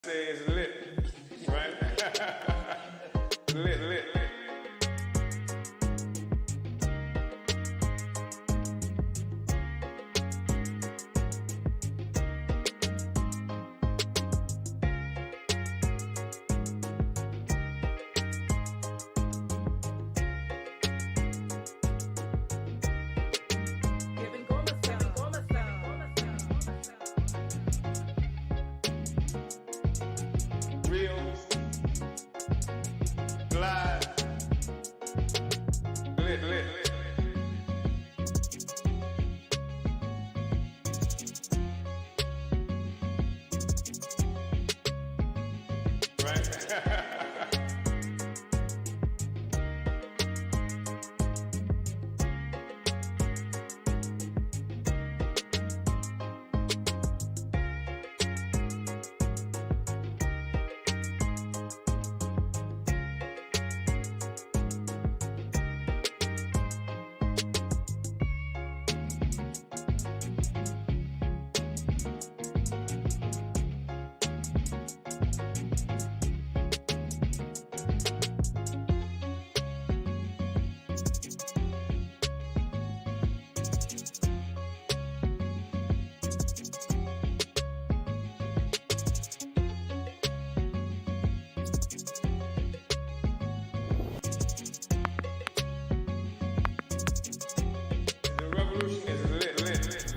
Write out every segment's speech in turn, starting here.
say it's lit, right? lit, lit, lit. Real, glide, lit, lit, lit, right? The revolution is lit, lit, lit.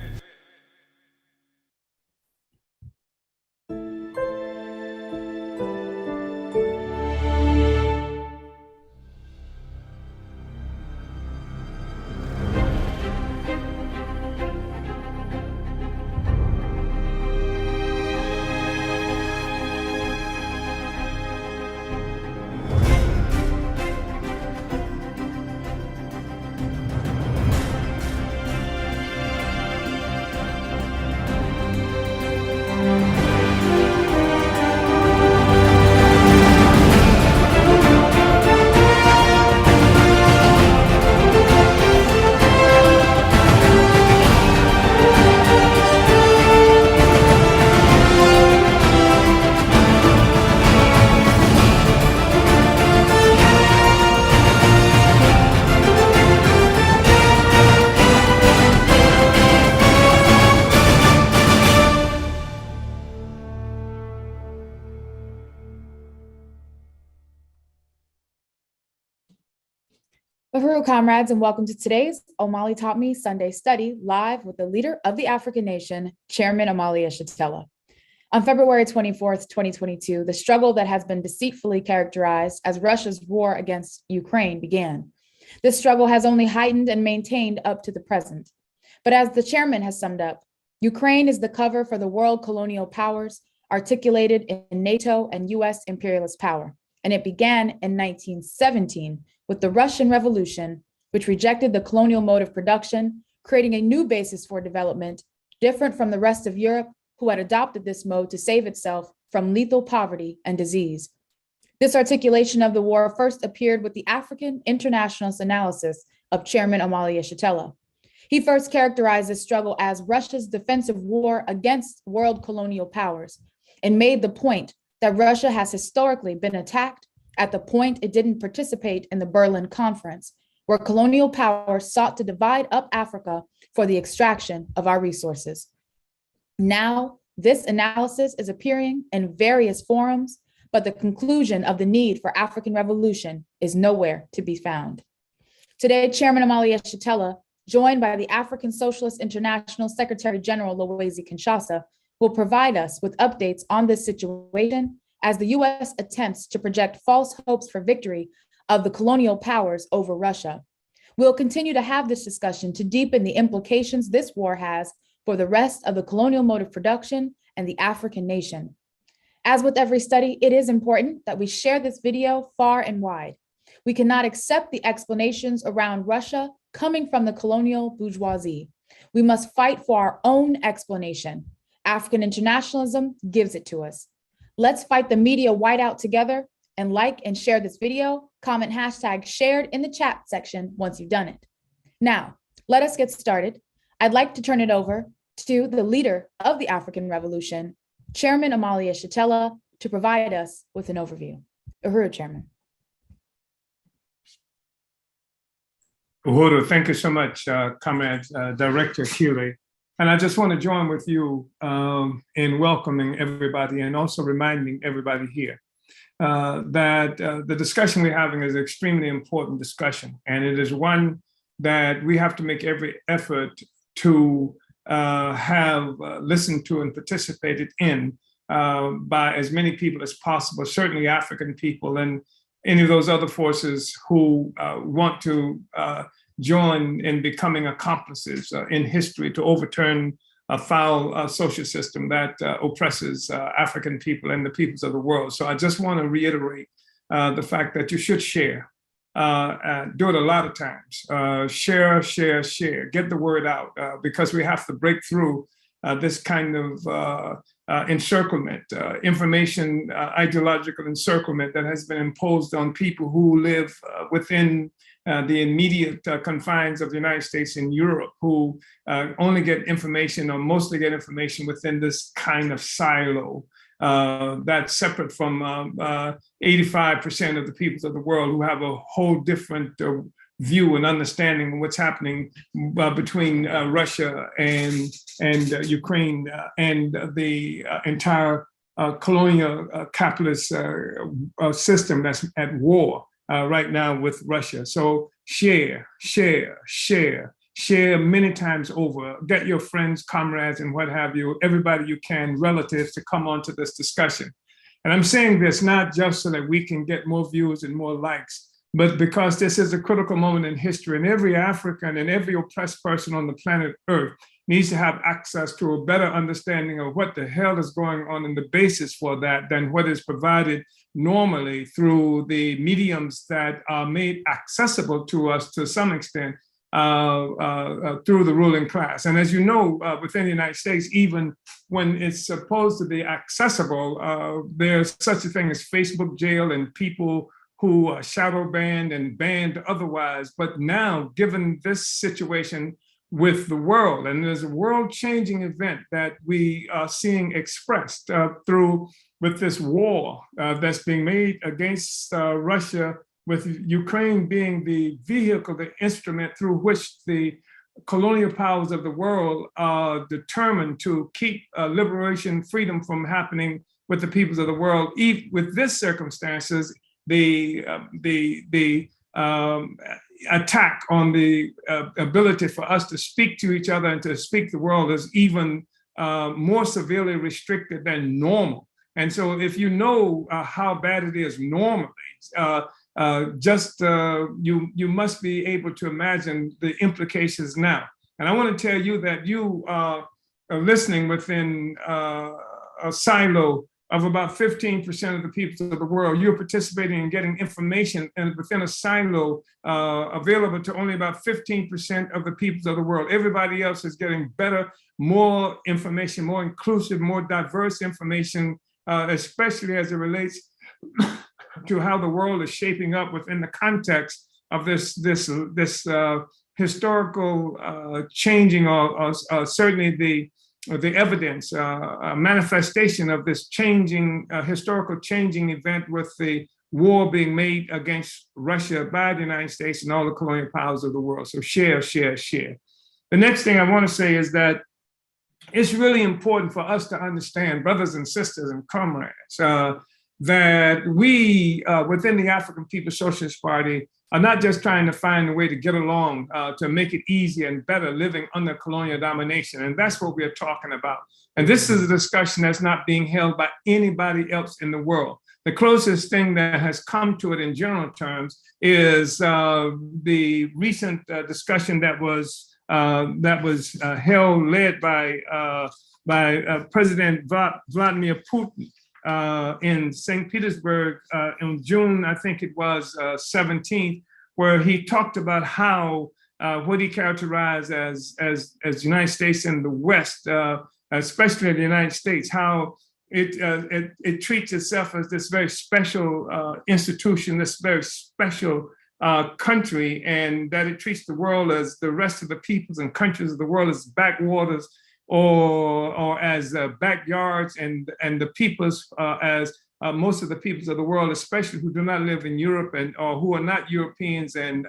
Ahuru, comrades, and welcome to today's Omali Taught Me Sunday Study, live with the leader of the African nation, Chairman Omali Yeshitela. On February 24th, 2022, the struggle that has been deceitfully characterized as Russia's war against Ukraine began. This struggle has only heightened and maintained up to the present. But as the chairman has summed up, Ukraine is the cover for the world colonial powers articulated in NATO and US imperialist power, and it began in 1917 with the Russian Revolution, which rejected the colonial mode of production, creating a new basis for development, different from the rest of Europe, who had adopted this mode to save itself from lethal poverty and disease. This articulation of the war first appeared with the African internationalist analysis of Chairman Omali Yeshitela. He first characterized this struggle as Russia's defensive war against world colonial powers and made the point that Russia has historically been attacked at the point it didn't participate in the Berlin Conference, where colonial powers sought to divide up Africa for the extraction of our resources. Now, this analysis is appearing in various forums, but the conclusion of the need for African revolution is nowhere to be found. Today, Chairman Omali Yeshitela, joined by the African Socialist International Secretary General Loezi Kinshasa, will provide us with updates on this situation as the US attempts to project false hopes for victory of the colonial powers over Russia. We'll continue to have this discussion to deepen the implications this war has for the rest of the colonial mode of production and the African nation. As with every study, it is important that we share this video far and wide. We cannot accept the explanations around Russia coming from the colonial bourgeoisie. We must fight for our own explanation. African internationalism gives it to us. Let's fight the media whiteout together, and like and share this video, comment hashtag shared in the chat section once you've done it. Now, let us get started. I'd like to turn it over to the leader of the African Revolution, Chairman Omali Yeshitela, to provide us with an overview. Uhuru, Chairman. Uhuru, thank you so much, Comrade Director Keeley. And I just want to join with you in welcoming everybody and also reminding everybody here that the discussion we're having is an extremely important discussion. And it is one that we have to make every effort to have listened to and participated in by as many people as possible, certainly African people and any of those other forces who want to join in becoming accomplices in history to overturn a foul social system that oppresses African people and the peoples of the world. So I just want to reiterate the fact that you should share. Do it a lot of times. Share, share, share. Get the word out because we have to break through this kind of encirclement, information, ideological encirclement that has been imposed on people who live within the immediate confines of the United States and Europe, who only get information or mostly get information within this kind of silo that's separate from 85% of the peoples of the world who have a whole different view and understanding of what's happening between Russia and Ukraine and the entire colonial capitalist system that's at war right now with Russia. So share, share, share, share many times over. Get your friends, comrades, and what have you, everybody you can, relatives, to come onto this discussion. And I'm saying this not just so that we can get more views and more likes, but because this is a critical moment in history, and every African and every oppressed person on the planet Earth needs to have access to a better understanding of what the hell is going on and the basis for that than what is provided normally through the mediums that are made accessible to us to some extent through the ruling class. And as you know, within the United States, even when it's supposed to be accessible, there's such a thing as Facebook jail and people who are shadow banned and banned otherwise. But now, given this situation with the world, and there's a world-changing event that we are seeing expressed through with this war that's being made against Russia, with Ukraine being the vehicle, the instrument through which the colonial powers of the world are determined to keep liberation, freedom from happening with the peoples of the world. Even with this circumstances, the attack on the ability for us to speak to each other and to speak the world is even more severely restricted than normal. And so if you know how bad it is normally, you must be able to imagine the implications now. And I want to tell you that you are listening within a silo of about 15% of the people of the world. You're participating in getting information and within a silo available to only about 15% of the people of the world. Everybody else is getting better, more information, more inclusive, more diverse information, especially as it relates to how the world is shaping up within the context of this historical changing, or certainly the evidence, manifestation of this changing, historical changing event with the war being made against Russia by the United States and all the colonial powers of the world. So share, share, share. The next thing I want to say is that it's really important for us to understand, brothers and sisters and comrades, that we within the African People's Socialist Party are not just trying to find a way to get along, to make it easier and better living under colonial domination. And that's what we're talking about. And this is a discussion that's not being held by anybody else in the world. The closest thing that has come to it in general terms is the recent discussion that was held, led by President Vladimir Putin in St. Petersburg in June, I think it was 17th, where he talked about how what he characterized as the United States and the West, especially the United States, how it treats itself as this very special institution, this very special country, and that it treats the world as the rest of the peoples and countries of the world as backwaters or as backyards, and the peoples as most of the peoples of the world, especially who do not live in Europe or who are not Europeans and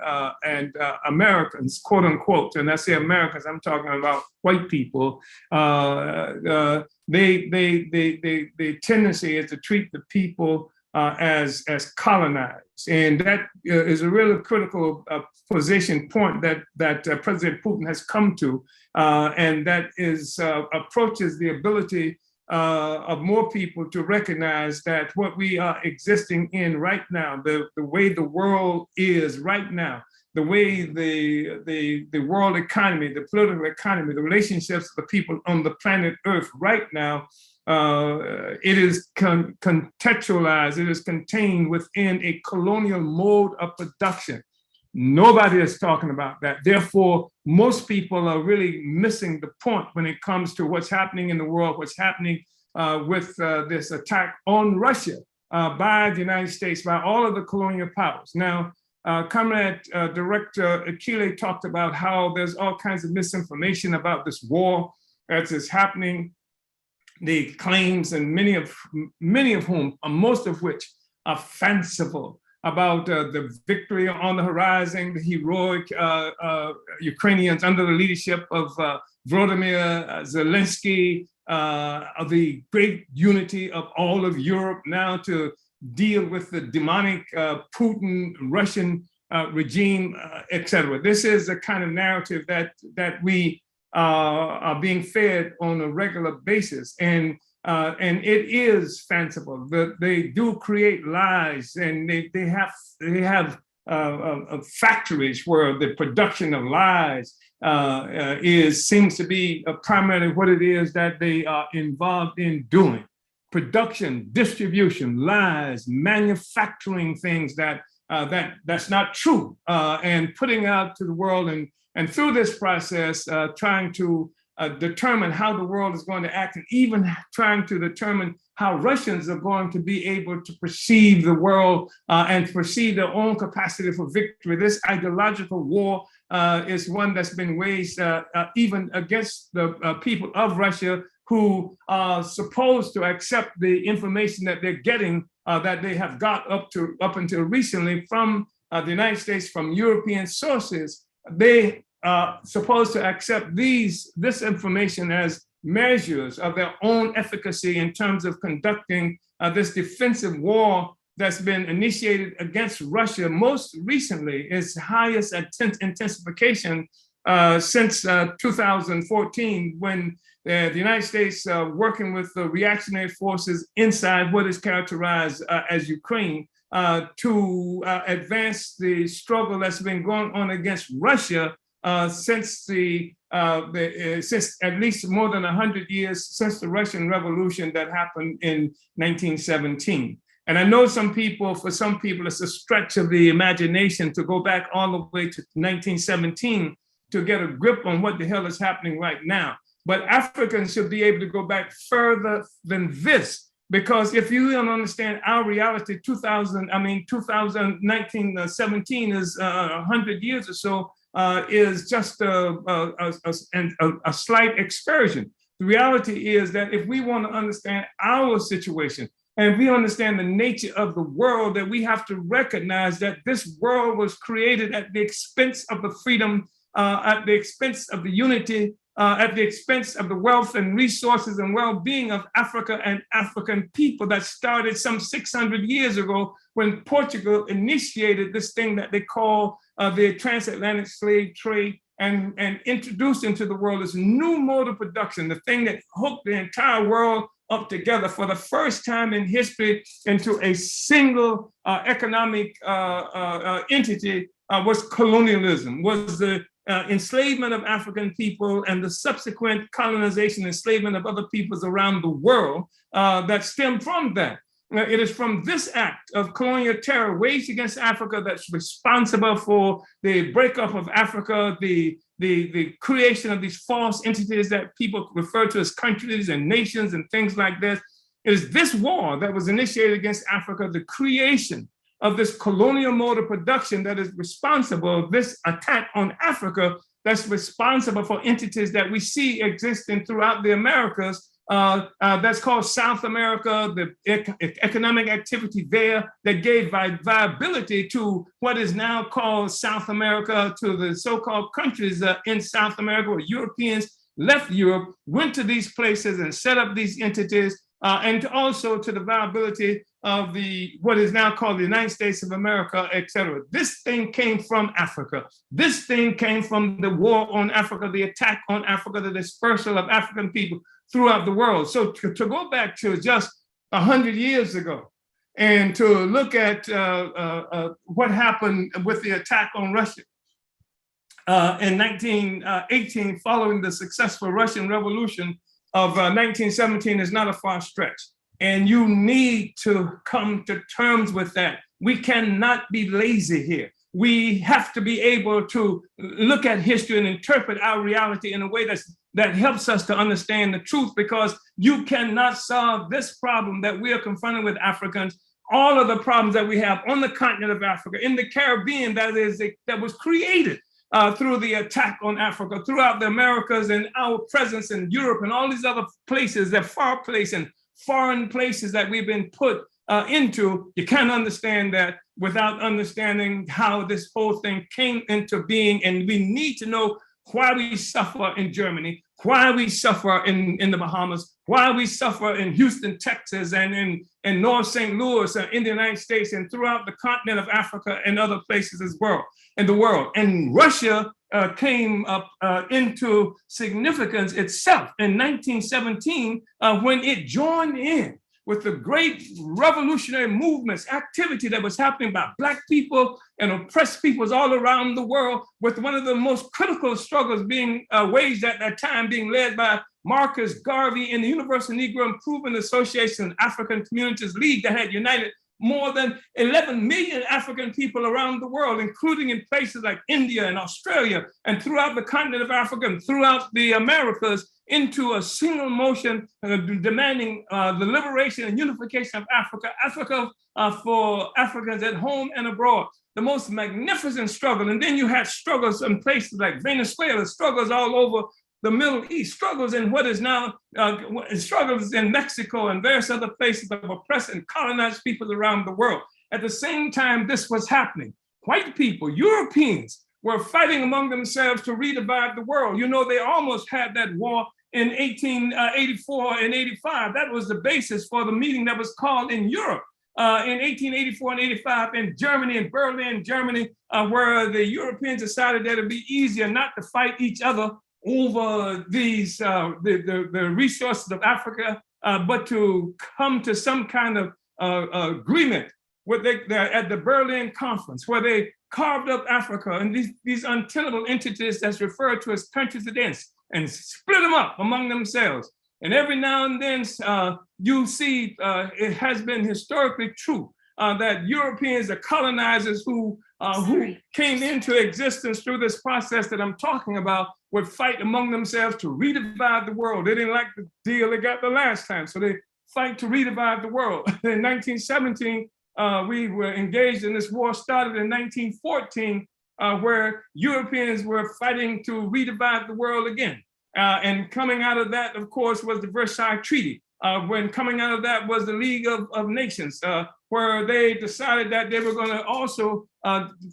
Americans, quote unquote. And I say Americans, I'm talking about white people. The tendency is to treat the people as colonized, and that is a really critical position point that President Putin has come to, and that is approaches the ability of more people to recognize that what we are existing in right now, the way the world is right now, the way the world economy, the political economy, the relationships of the people on the planet Earth right now, it is contextualized, it is contained within a colonial mode of production. Nobody is talking about that. Therefore, most people are really missing the point when it comes to what's happening in the world, what's happening with this attack on Russia by the United States, by all of the colonial powers. Now, Comrade Director Akile talked about how there's all kinds of misinformation about this war as is happening. The claims, and many of whom, most of which are fanciful, about the victory on the horizon, the heroic Ukrainians under the leadership of Volodymyr Zelensky, of the great unity of all of Europe now to deal with the demonic Putin Russian regime, et cetera. This is a kind of narrative that we are being fed on a regular basis. And it is fanciful. They do create lies, and they have factories where the production of lies seems to be primarily what it is that they are involved in doing. Production, distribution, lies, manufacturing things that's not true, and putting out to the world, and through this process, trying to determine how the world is going to act, and even trying to determine how Russians are going to be able to perceive the world and perceive their own capacity for victory. This ideological war is one that's been waged even against the people of Russia, who are supposed to accept the information that they're getting, that they have got up until recently from the United States, from European sources. They supposed to accept this information as measures of their own efficacy in terms of conducting this defensive war that's been initiated against Russia, most recently, its highest intensification since 2014, when the United States, working with the reactionary forces inside what is characterized as Ukraine, to advance the struggle that's been going on against Russia since since at least more than 100 years since the Russian Revolution that happened in 1917. And I know for some people, it's a stretch of the imagination to go back all the way to 1917 to get a grip on what the hell is happening right now. But Africans should be able to go back further than this, because if you don't understand our reality, 1917 is 100 years or so, is just a slight excursion. The reality is that if we want to understand our situation, and if we understand the nature of the world, that we have to recognize that this world was created at the expense of the freedom, at the expense of the unity, at the expense of the wealth and resources and well-being of Africa and African people, that started some 600 years ago when Portugal initiated this thing that they call the transatlantic slave trade, and introduced into the world this new mode of production, the thing that hooked the entire world up together for the first time in history into a single economic entity, was colonialism, was the enslavement of African people and the subsequent colonization, enslavement of other peoples around the world that stemmed from that. It is from this act of colonial terror waged against Africa that's responsible for the breakup of Africa, the creation of these false entities that people refer to as countries and nations and things like this. It is this war that was initiated against Africa, the creation of this colonial mode of production that is responsible, this attack on Africa, that's responsible for entities that we see existing throughout the Americas, that's called South America, the economic activity there that gave viability to what is now called South America, to the so-called countries in South America where Europeans left Europe, went to these places and set up these entities, and also to the viability of what is now called the United States of America, et cetera. This thing came from Africa. This thing came from the war on Africa, the attack on Africa, the dispersal of African people throughout the world. So to go back to just 100 years ago and to look at what happened with the attack on Russia in 1918, following the successful Russian Revolution of 1917 is not a far stretch. And you need to come to terms with that. We cannot be lazy here. We have to be able to look at history and interpret our reality in a way that helps us to understand the truth, because you cannot solve this problem that we are confronted with Africans, all of the problems that we have on the continent of Africa, in the Caribbean, that was created through the attack on Africa, throughout the Americas, and our presence in Europe and all these other places, that far place and foreign places that we've been put into. You can't understand that without understanding how this whole thing came into being. And we need to know why we suffer in Germany, why we suffer in the Bahamas, why we suffer in Houston, Texas, and in North St. Louis, in the United States, and throughout the continent of Africa and other places as well in the world. And Russia came up into significance itself in 1917 when it joined in with the great revolutionary movements, activity that was happening by Black people and oppressed peoples all around the world, with one of the most critical struggles being waged at that time, being led by Marcus Garvey and the Universal Negro Improvement Association and African Communities League, that had united more than 11 million African people around the world, including in places like India and Australia, and throughout the continent of Africa and throughout the Americas, into a single motion demanding the liberation and unification of Africa, Africa for Africans at home and abroad. The most magnificent struggle. And then you had struggles in places like Venezuela, struggles all over the Middle East, struggles in what is now, struggles in Mexico and various other places of oppressed and colonized peoples around the world. At the same time this was happening, white people, Europeans, were fighting among themselves to redivide the world. You know, they almost had that war in 1884 and 85. That was the basis for the meeting that was called in Europe in 1884 and 85 in Germany, in Berlin, Germany, where the Europeans decided that it'd be easier not to fight each other over these the resources of Africa, but to come to some kind of agreement at the Berlin Conference, where they carved up Africa and these untenable entities that's referred to as countries of dance, and split them up among themselves. And every now and then you see it has been historically true that Europeans, the colonizers who came into existence through this process that I'm talking about, would fight among themselves to redivide the world. They didn't like the deal they got the last time, so they fight to redivide the world. In 1917, we were engaged in this war, started in 1914, where Europeans were fighting to redivide the world again. And coming out of that, of course, was the Versailles Treaty. When coming out of that was the League of Nations, where they decided that they were going to also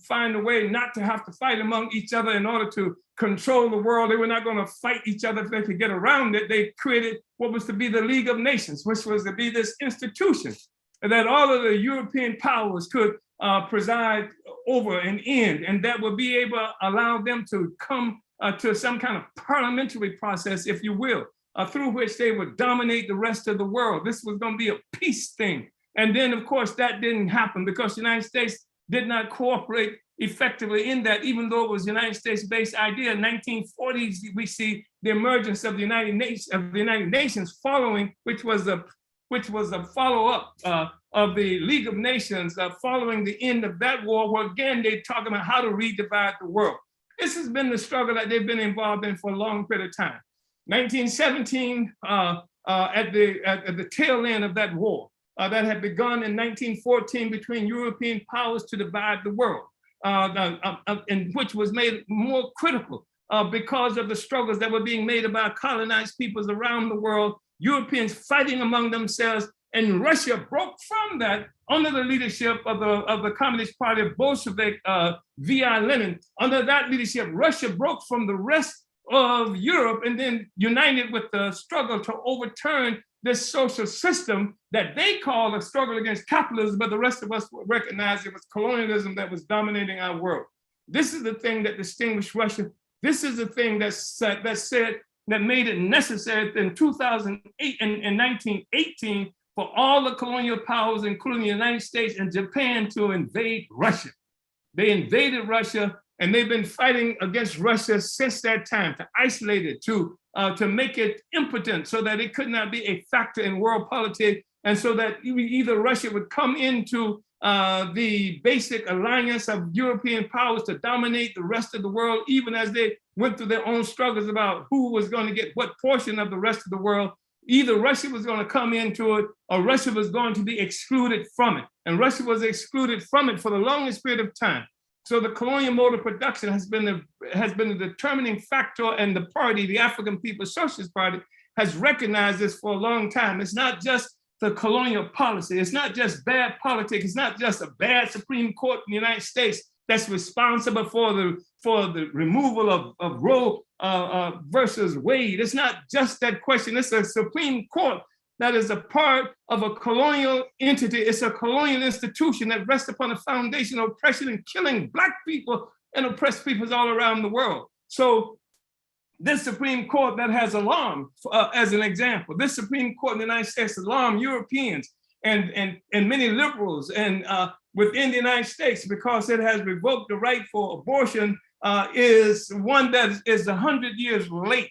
find a way not to have to fight among each other in order to control the world. They were not going to fight each other if they could get around it. They created what was to be the League of Nations, which was to be this institution that all of the European powers could preside over and in, and that would be able to allow them to come to some kind of parliamentary process, if you will, through which they would dominate the rest of the world. This was going to be a peace thing. And then, of course, that didn't happen because the United States did not cooperate effectively in that, even though it was a United States-based idea. In 1940s, we see the emergence of the United Nations following, which was a follow-up of the League of Nations following the end of that war, where again, they talk about how to redivide the world. This has been the struggle that they've been involved in for a long period of time. 1917, at the tail end of that war, that had begun in 1914 between European powers to divide the world, and which was made more critical because of the struggles that were being made about colonized peoples around the world. Europeans fighting among themselves, and Russia broke from that under the leadership of the Communist Party of Bolshevik V.I. Lenin. Under that leadership, Russia broke from the rest of Europe and then united with the struggle to overturn this social system that they call a struggle against capitalism, but the rest of us recognize it was colonialism that was dominating our world. This is the thing that distinguished Russia. This is the thing that made it necessary in 2008 and 1918 for all the colonial powers, including the United States and Japan, to invade Russia. They invaded Russia, and they've been fighting against Russia since that time to isolate it, to make it impotent so that it could not be a factor in world politics, and so that either Russia would come into the basic alliance of European powers to dominate the rest of the world, even as they went through their own struggles about who was going to get what portion of the rest of the world. Either Russia was going to come into it or Russia was going to be excluded from it. And Russia was excluded from it for the longest period of time. So the colonial mode of production has been a determining factor, and the party, the African People's Socialist Party, has recognized this for a long time. It's not just the colonial policy. It's not just bad politics. It's not just a bad Supreme Court in the United States that's responsible for the removal of Roe versus Wade. It's not just that question. It's a Supreme Court that is a part of a colonial entity. It's a colonial institution that rests upon a foundation of oppression and killing Black people and oppressed peoples all around the world. So this Supreme Court that has alarmed, as an example, this Supreme Court in the United States alarmed Europeans and many liberals and within the United States, because it has revoked the right for abortion, is one that is 100 years late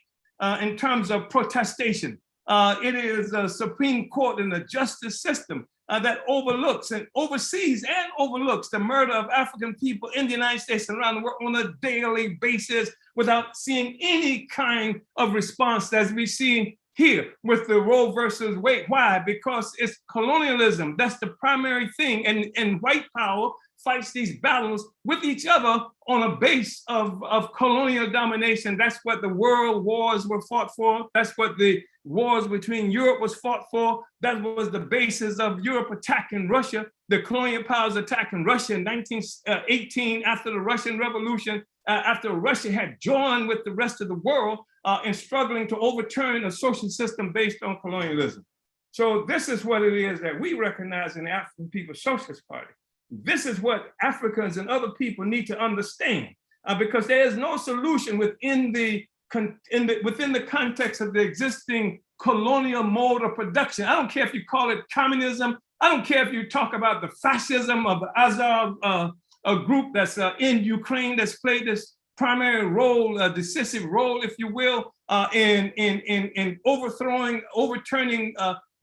in terms of protestation. It is a Supreme Court in the justice system that overlooks and oversees and overlooks the murder of African people in the United States and around the world on a daily basis without seeing any kind of response as we see here with the Roe versus Wade. Why? Because it's colonialism. That's the primary thing. And white power fights these battles with each other on a base of colonial domination. That's what the world wars were fought for. That's what the wars between Europe was fought for. That was the basis of Europe attacking Russia, the colonial powers attacking Russia in 1918 after the Russian Revolution, after Russia had joined with the rest of the world in struggling to overturn a social system based on colonialism. So this is what it is that we recognize in the African People's Socialist Party. This is what Africans and other people need to understand, because there is no solution within the context of the existing colonial mode of production. I don't care if you call it communism. I don't care if you talk about the fascism of the Azov a group that's in Ukraine that's played this primary role, a decisive role, if you will, in overturning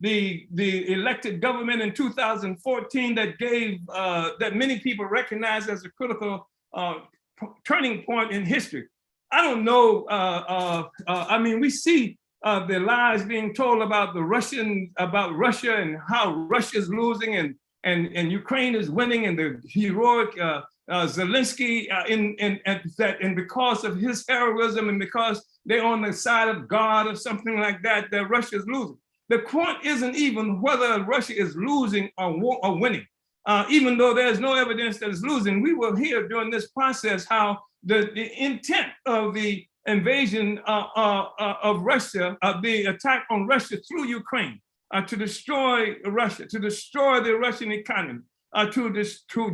the elected government in 2014 that many people recognize as a critical turning point in history. I don't know. I mean, we see the lies being told about Russia and how Russia's losing and Ukraine is winning, and the heroic Zelensky and because of his heroism and because they're on the side of God or something like that, that Russia's losing. The point isn't even whether Russia is losing or winning. Even though there's no evidence that it's losing, we will hear during this process how the intent of the invasion of Russia, the attack on Russia through Ukraine, to destroy Russia, to destroy the Russian economy, to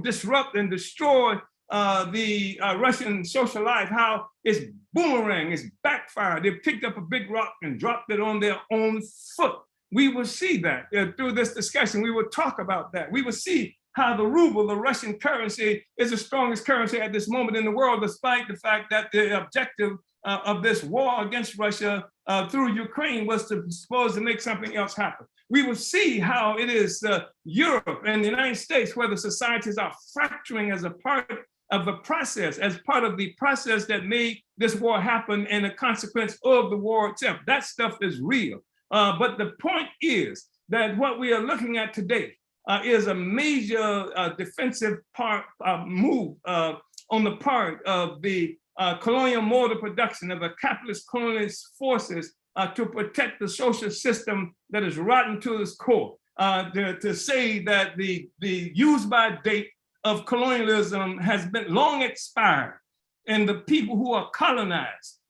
disrupt and destroy the Russian social life, how it's boomerang, it's backfired. They picked up a big rock and dropped it on their own foot. We will see that through this discussion. We will talk about that. We will see how the ruble, the Russian currency, is the strongest currency at this moment in the world, despite the fact that the objective of this war against Russia through Ukraine was supposed to make something else happen. We will see how it is Europe and the United States, where the societies are fracturing as a part of the process, as part of the process that made this war happen and a consequence of the war itself. That stuff is real. But the point is that what we are looking at today is a major defensive move on the part of the colonial mode of production of the capitalist colonialist forces to protect the social system that is rotten to its core. To say that the use-by date of colonialism has been long expired, and the people who are colonized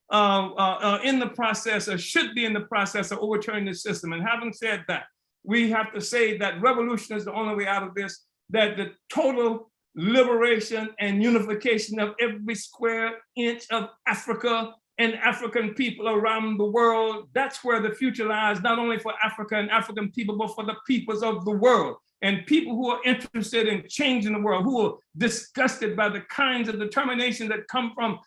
in the process, or should be in the process of overturning the system. And having said that, we have to say that revolution is the only way out of this, that the total liberation and unification of every square inch of Africa and African people around the world, that's where the future lies, not only for Africa and African people, but for the peoples of the world. And people who are interested in changing the world, who are disgusted by the kinds of determination that come from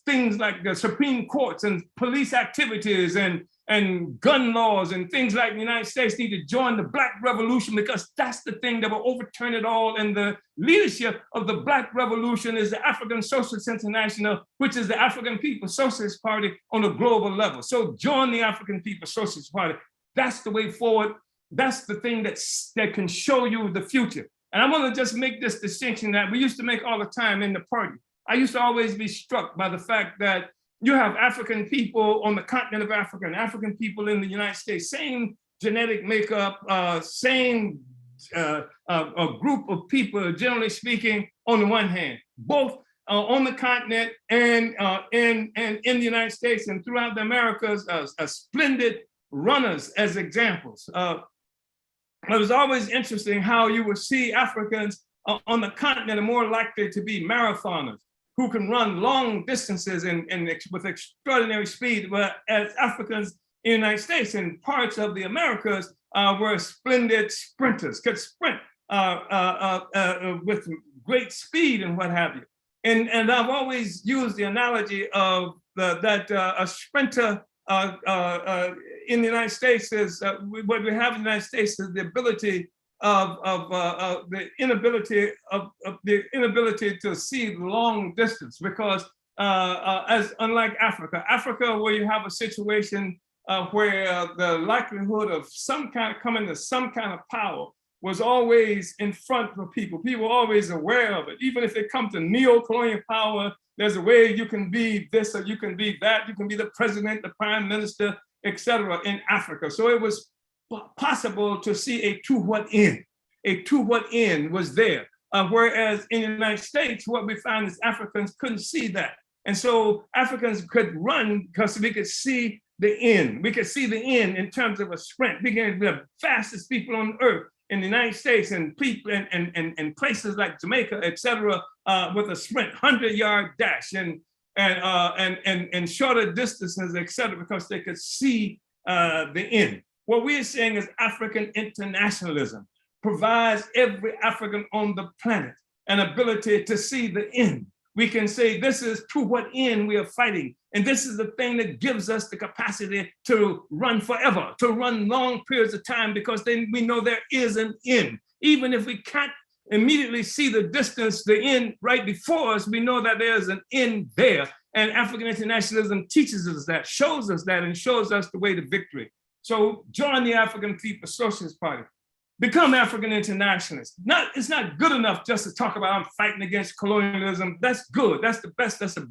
things like the Supreme Courts and police activities and gun laws and things like the United States, need to join the Black Revolution, because that's the thing that will overturn it all. And the leadership of the Black Revolution is the African Socialist International, which is the African People's Socialist Party on a global level. So join the African People's Socialist Party. That's the way forward. That's the thing that can show you the future. And I want to just make this distinction that we used to make all the time in the party. I used to always be struck by the fact that you have African people on the continent of Africa and African people in the United States, same genetic makeup, same a group of people, generally speaking, on the one hand, both on the continent and in the United States and throughout the Americas, splendid runners as examples. It was always interesting how you would see Africans on the continent are more likely to be marathoners who can run long distances and with extraordinary speed, but as Africans in the United States and parts of the Americas were splendid sprinters, could sprint with great speed and what have you. And I've always used the analogy of that a sprinter in the United States is what we have in the United States is the ability the inability to see the long distance, because as unlike Africa, where you have a situation where the likelihood of some kind of coming to some kind of power was always in front of people. People were always aware of it. Even if they come to neo-colonial power, there's a way you can be this or you can be that. You can be the president, the prime minister, etc. in Africa. So it was possible to see a to what end. A to what end was there. Whereas in the United States, what we found is Africans couldn't see that. And so Africans could run because we could see the end. We could see the end in terms of a sprint. We can be the fastest people on earth in the United States and people and places like Jamaica, etc., with a sprint, 100-yard dash and shorter distances, etc., because they could see the end. What we're saying is African internationalism provides every African on the planet an ability to see the end. We can say this is to what end we are fighting. And this is the thing that gives us the capacity to run forever, to run long periods of time, because then we know there is an end. Even if we can't immediately see the distance, the end right before us, we know that there's an end there. And African internationalism teaches us that, shows us that, and shows us the way to victory. So join the African People's Socialist Party. Become African internationalists. It's not good enough just to talk about I'm fighting against colonialism. That's good. That's the best. That's a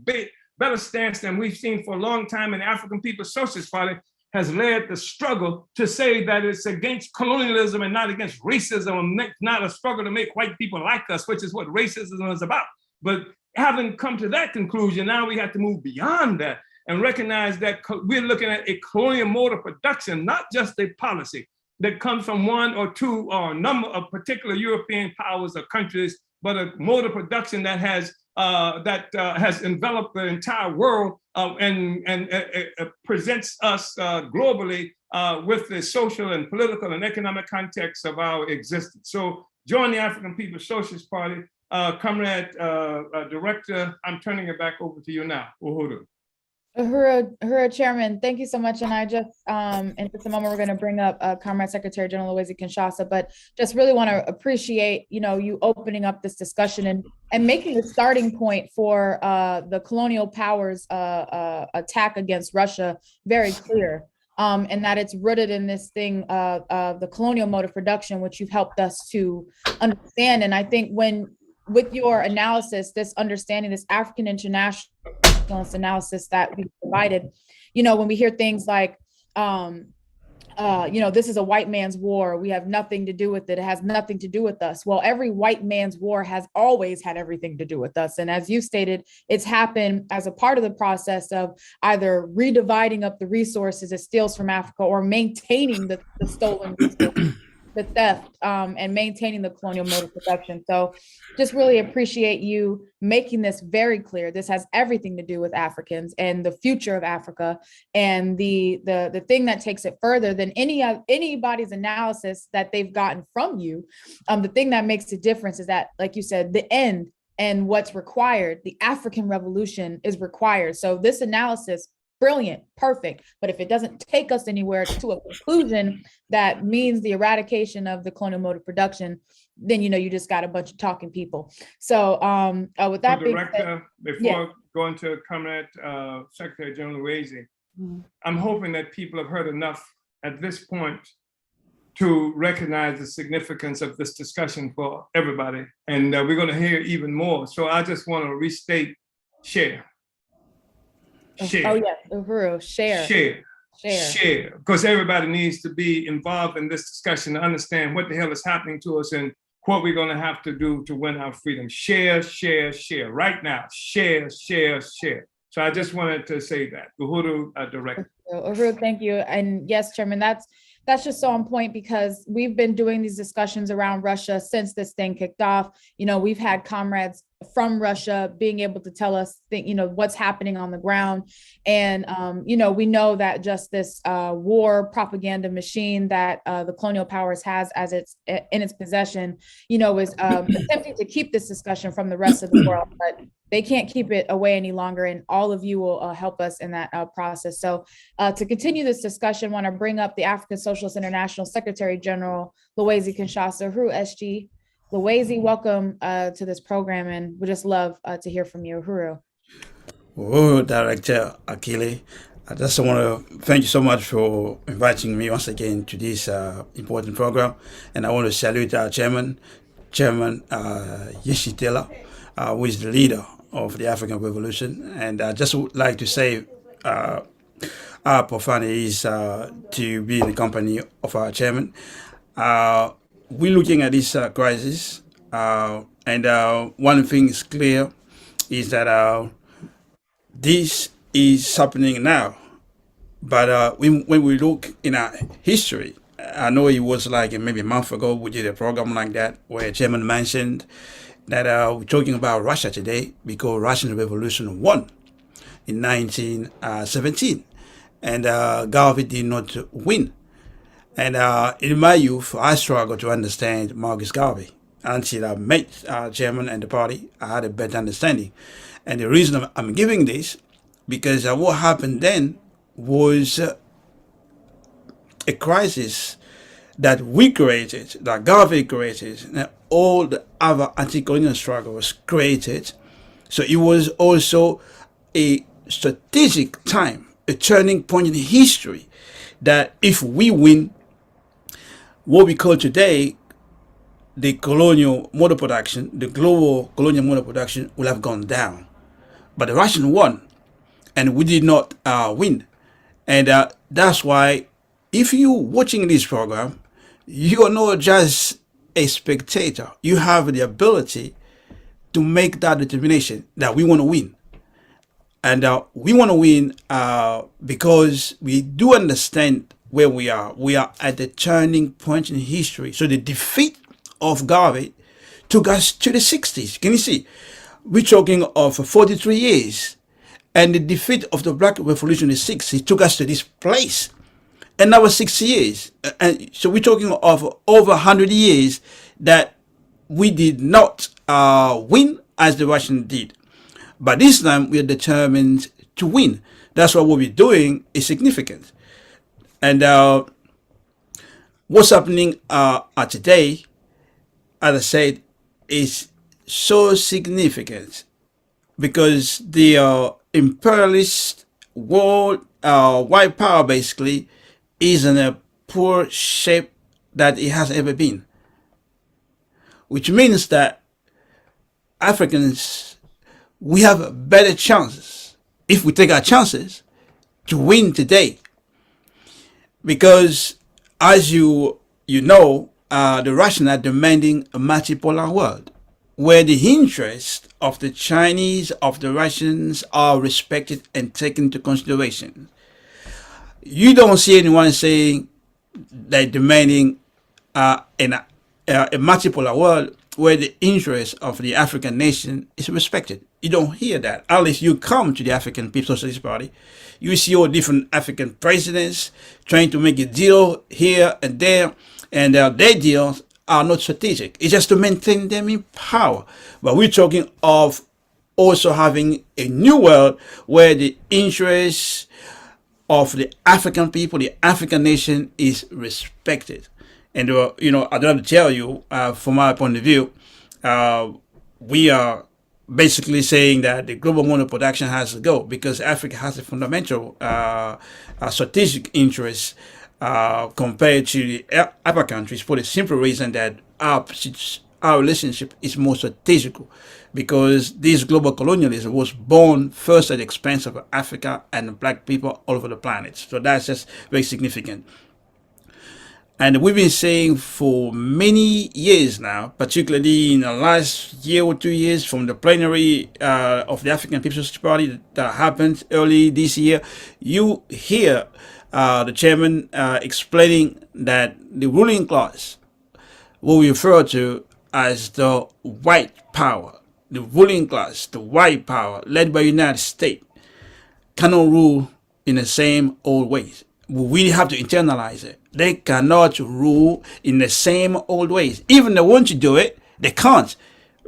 better stance than we've seen for a long time. And the African People's Socialist Party has led the struggle to say that it's against colonialism and not against racism, and not a struggle to make white people like us, which is what racism is about. But having come to that conclusion, now we have to move beyond that and recognize that we're looking at a colonial mode of production, not just a policy that comes from one or two or a number of particular European powers or countries, but a mode of production that has enveloped the entire world and presents us globally with the social and political and economic context of our existence. So join the African People's Socialist Party. Comrade Director, I'm turning it back over to you now. Uhuru. Uhuru, Chairman, thank you so much. And I just, in just a moment, we're going to bring up Comrade Secretary General Louise Kinshasa, but just really want to appreciate, you opening up this discussion and making the starting point for the colonial powers attack against Russia very clear. And that it's rooted in this thing of the colonial mode of production, which you've helped us to understand. And I think with your analysis, this understanding, this African international analysis that we provided, when we hear things like this is a white man's war. We have nothing to do with it. It has nothing to do with us. Well, every white man's war has always had everything to do with us. And as you stated, it's happened as a part of the process of either redividing up the resources it steals from Africa or maintaining the stolen resources, the theft, and maintaining the colonial mode of production. So just really appreciate you making this very clear. This has everything to do with Africans and the future of Africa. And the thing that takes it further than anybody's analysis that they've gotten from you, the thing that makes a difference is that, like you said, the end and what's required, the African revolution is required. So this analysis, brilliant, perfect. But if it doesn't take us anywhere to a conclusion that means the eradication of the colonial mode of production, then you just got a bunch of talking people. So with that being said, before going to comment, Secretary General Luizy, I'm hoping that people have heard enough at this point to recognize the significance of this discussion for everybody. And we're going to hear even more. So I just want to restate, share. Share. Oh, yeah, Uhuru, share. Because everybody needs to be involved in this discussion to understand what the hell is happening to us and what we're going to have to do to win our freedom. Share right now. Share. So I just wanted to say that. Uhuru, Director. Uhuru, thank you. And yes, Chairman, that's just so on point because we've been doing these discussions around Russia since this thing kicked off. We've had comrades from Russia being able to tell us what's happening on the ground. And, we know that just this war propaganda machine that the colonial powers has as in its possession, is attempting to keep this discussion from the rest of the world, but they can't keep it away any longer. And all of you will help us in that process. So to continue this discussion, I want to bring up the African Socialist International Secretary General, Luizy Kinshasa, Uhuru SG. Luizy, welcome to this program, and we just love to hear from you, Uhuru. Uhuru, Director Akile. I just want to thank you so much for inviting me once again to this important program. And I want to salute our Chairman Yeshitela, who is the leader of the African Revolution. And I just would like to say our profound is to be in the company of our Chairman. We're looking at this crisis, and one thing is clear is that this is happening now. But when we look in our history, I know it was like maybe a month ago we did a program like that where Chairman mentioned that we're talking about Russia today because Russian Revolution won in 1917, and Garvey did not win. And in my youth, I struggled to understand Marcus Garvey. Until I met Chairman and the party, I had a better understanding. And the reason I'm giving this, because what happened then was a crisis that we created, that Garvey created, and all the other anti-colonial struggles created. So it was also a strategic time, a turning point in history, that if we win, what we call today the colonial mode of production, the global colonial mode of production will have gone down. But the Russian won, and we did not win. And that's why if you're watching this program, you are not just a spectator. You have the ability to make that determination that we want to win. And we want to win because we do understand where we are. We are at the turning point in history. So the defeat of Garvey took us to the 60s. Can you see? We're talking of 43 years. And the defeat of the Black Revolution in the 60s took us to this place. And now 6 years. And so we're talking of over 100 years that we did not win as the Russians did. But this time we are determined to win. That's why what we're doing is significant. And what's happening today, as I said, is so significant because the imperialist world, white power basically, is in a poor shape that it has ever been. Which means that Africans, we have better chances, if we take our chances, to win today. because as you know, the Russians are demanding a multipolar world where the interests of the Chinese, of the Russians are respected and taken into consideration. You don't see anyone saying they're demanding a multipolar world where the interest of the African nation is respected. You don't hear that unless you come to the African People's Socialist Party. You see all different African presidents trying to make a deal here and there, and their deals are not strategic. It's just to maintain them in power. But we're talking of also having a new world where the interests of the African people, the African nation is respected. And, I don't have to tell you, from my point of view, we are basically saying that the global mono production has to go because Africa has a fundamental strategic interest compared to the other countries for the simple reason that our relationship is more strategical because this global colonialism was born first at the expense of Africa and black people all over the planet. So that's just very significant. And we've been saying for many years now, particularly in the last year or 2 years from the plenary of the African People's Party that happened early this year, you hear the chairman explaining that the ruling class will be referred to as the white power. The ruling class, the white power led by the United States, cannot rule in the same old ways. We have to internalize it. They cannot rule in the same old ways. Even they want to do it, they can't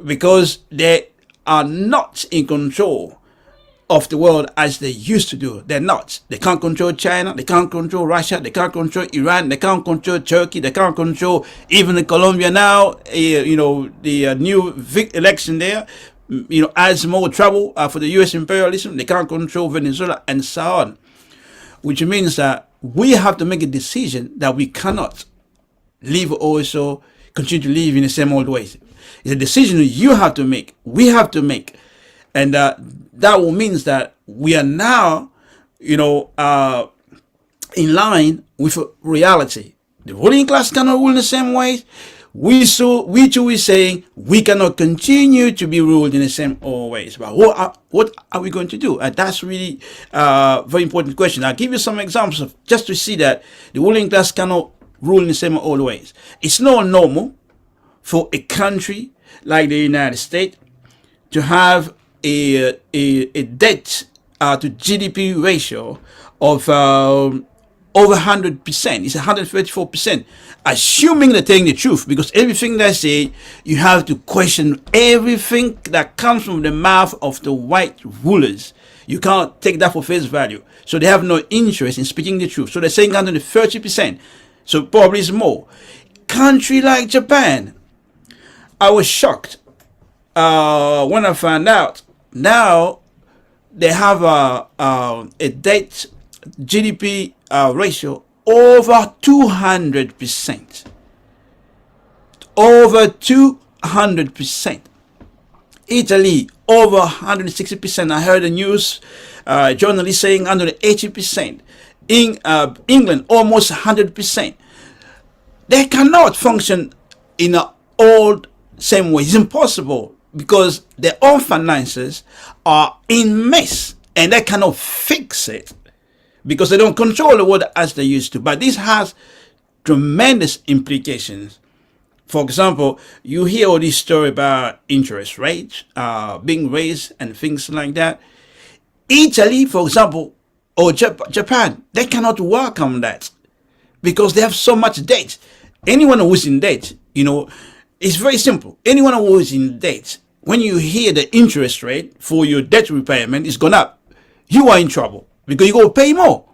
because they are not in control of the world as they used to do. They're not. They can't control China. They can't control Russia. They can't control Iran. They can't control Turkey. They can't control even Colombia now. The new election there, adds more trouble for the U.S. imperialism. They can't control Venezuela and so on. Which means that we have to make a decision that we cannot continue to live in the same old ways. It's a decision you have to make, we have to make. And that will means that we are now, in line with reality. The ruling class cannot rule in the same ways. We too is saying we cannot continue to be ruled in the same old ways. But what are we going to do? And that's really a very important question. I'll give you some examples just to see that the ruling class cannot rule in the same old ways. It's not normal for a country like the United States to have a debt to GDP ratio of over 100%. It's 134%. Assuming they're telling the truth, because everything they say, you have to question everything that comes from the mouth of the white rulers. You can't take that for face value. So they have no interest in speaking the truth. So they're saying under the 30%. So probably it's more. Country like Japan, I was shocked when I found out. Now they have a debt GDP ratio over 200%. Over 200%. Italy over 160%. I heard the news journalist saying under 80%. In England almost 100%. They cannot function in an old same way. It's impossible because their own finances are in mess and they cannot fix it because they don't control the world as they used to. But this has tremendous implications. For example, you hear all this story about interest rates being raised and things like that. Italy, for example, or Japan, they cannot welcome that because they have so much debt. Anyone who is in debt, it's very simple. Anyone who is in debt, when you hear the interest rate for your debt repayment is gone up, you are in trouble because you go pay more.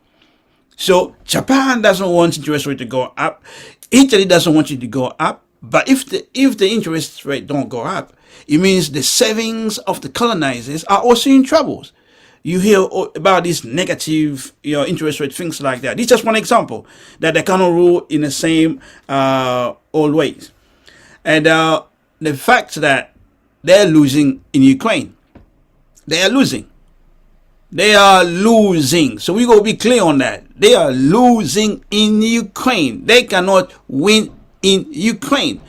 So Japan doesn't want interest rate to go up. Italy doesn't want it to go up. But if the interest rate don't go up, it means the savings of the colonizers are also in troubles. You hear about these negative, interest rate, things like that. This is just one example that they cannot rule in the same old ways. And the fact that they're losing in Ukraine, they are losing. They are losing. So we got to be clear on that. They are losing in Ukraine. They cannot win in Ukraine.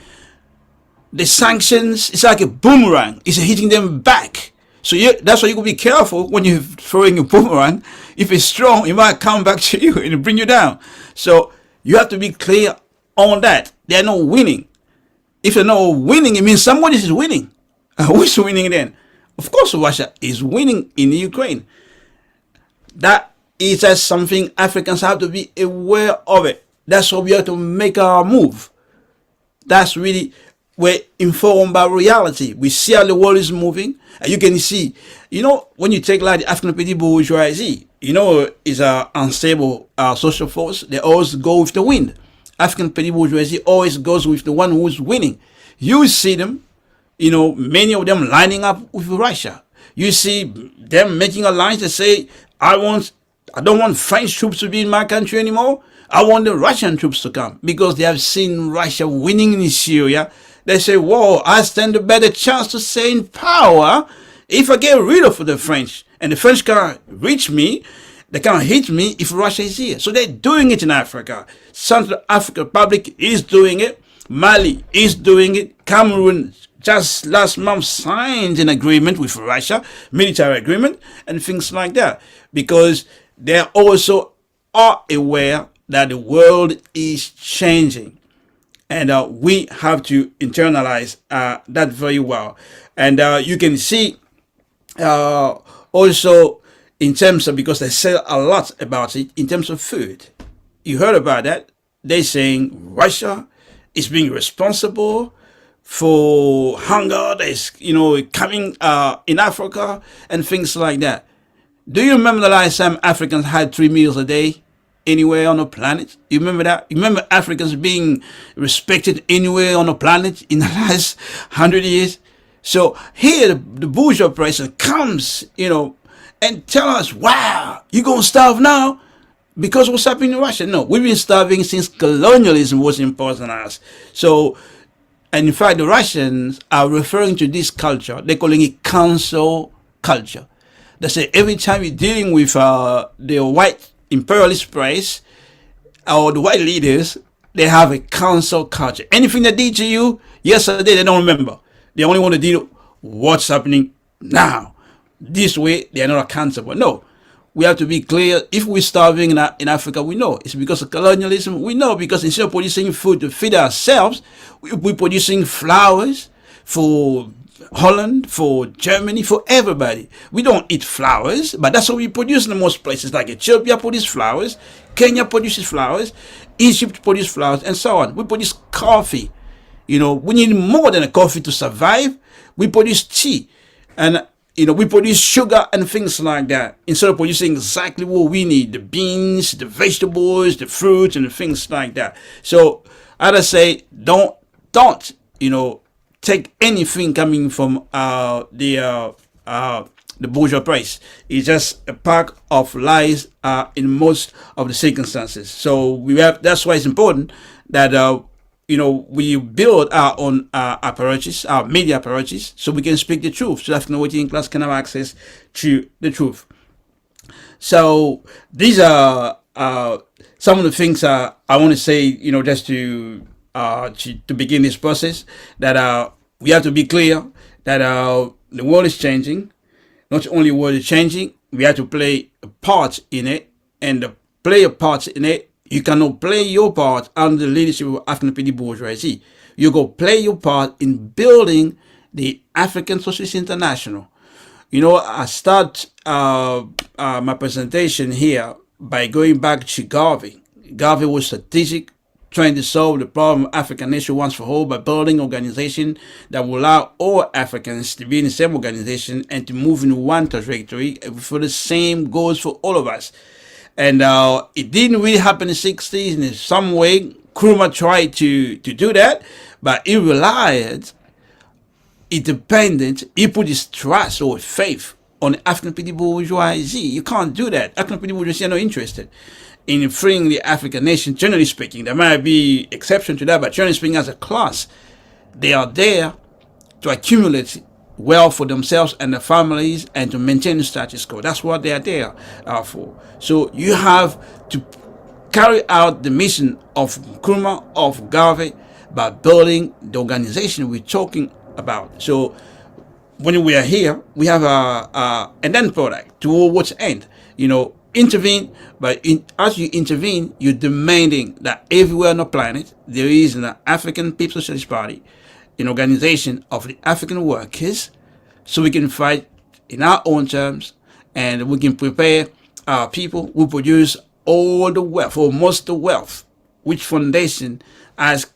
The sanctions, it's like a boomerang. It's hitting them back. So that's why you gotta be careful when you're throwing a boomerang. If it's strong, it might come back to you and bring you down. So you have to be clear on that. They're not winning. If they're not winning, it means somebody is winning. Who's winning then? Of course, Russia is winning in Ukraine. That is just something Africans have to be aware of it. That's why we have to make our move. That's really, we're informed by reality. We see how the world is moving. And you can see, when you take like the African petty bourgeoisie, is an unstable social force. They always go with the wind. African petty bourgeoisie always goes with the one who's winning. You see them, many of them lining up with Russia. You see them making alliance and say, I don't want French troops to be in my country anymore. I want the Russian troops to come, because they have seen Russia winning in Syria. They say, whoa, I stand a better chance to stay in power if I get rid of the French. And the French can't reach me. They can't hit me if Russia is here. So they're doing it in Africa. Central African Republic is doing it. Mali is doing it. Cameroon just last month signed an agreement with Russia, military agreement, and things like that. Because they also are aware that the world is changing. And we have to internalize that very well. And you can see also in terms of, because they say a lot about it, in terms of food. You heard about that. They're saying Russia is being responsible for hunger that is, coming in Africa and things like that. Do you remember the last time Africans had 3 meals a day anywhere on the planet? You remember that? You remember Africans being respected anywhere on the planet in the last 100 years? So here the bourgeois person comes, and tell us, wow, you gonna starve now because what's happening in Russia? No, we've been starving since colonialism was imposed on us. So, and in fact, the Russians are referring to this culture. They're calling it council culture. They say every time you're dealing with the white imperialist press or the white leaders, they have a council culture. Anything they did to you yesterday, they don't remember. They only want to deal with what's happening now. This way, they are not accountable. No, we have to be clear. If we're starving in Africa, we know it's because of colonialism. We know because instead of producing food to feed ourselves, we're producing flowers for Holland, for Germany, for everybody. We don't eat flowers, but that's what we produce in most places. Like Ethiopia produces flowers, Kenya produces flowers, Egypt produces flowers, and so on. We produce coffee. We need more than a coffee to survive. We produce tea, and we produce sugar and things like that. Instead of producing exactly what we need, the beans, the vegetables, the fruits, and the things like that. So, as I say, don't take anything coming from the bourgeois press. It's just a pack of lies in most of the circumstances. So that's why it's important that we build our own apparatus, our media apparatus, so we can speak the truth, so that the working class can have access to the truth. So these are some of the things I want to say, just to begin this process, that we have to be clear that the world is changing. Not only the world is changing, we have to play a part in it, and to play a part in it, you cannot play your part under the leadership of African petty bourgeoisie. You go play your part in building the African Socialist International. I start my presentation here by going back to Garvey. Garvey was strategic, trying to solve the problem of African nation once for all by building an organization that will allow all Africans to be in the same organization and to move in one trajectory for the same goals for all of us. And it didn't really happen in the 60s. In some way, Nkrumah tried to do that, but he relied, he put his trust or faith on the African petty bourgeoisie. You can't do that. African petty bourgeoisie are not interested in freeing the African nation, generally speaking. There might be exception to that, but generally speaking, as a class, they are there to accumulate wealth for themselves and their families and to maintain the status quo. That's what they are there for. So you have to carry out the mission of Nkrumah, of Garvey, by building the organization we're talking about. So when we are here, we have an end product to which end, intervene. But as you intervene, you're demanding that everywhere on the planet there is an African People's Socialist Party, an organization of the African workers, so we can fight in our own terms, and we can prepare our people who produce all the wealth, or most of the wealth, which foundation has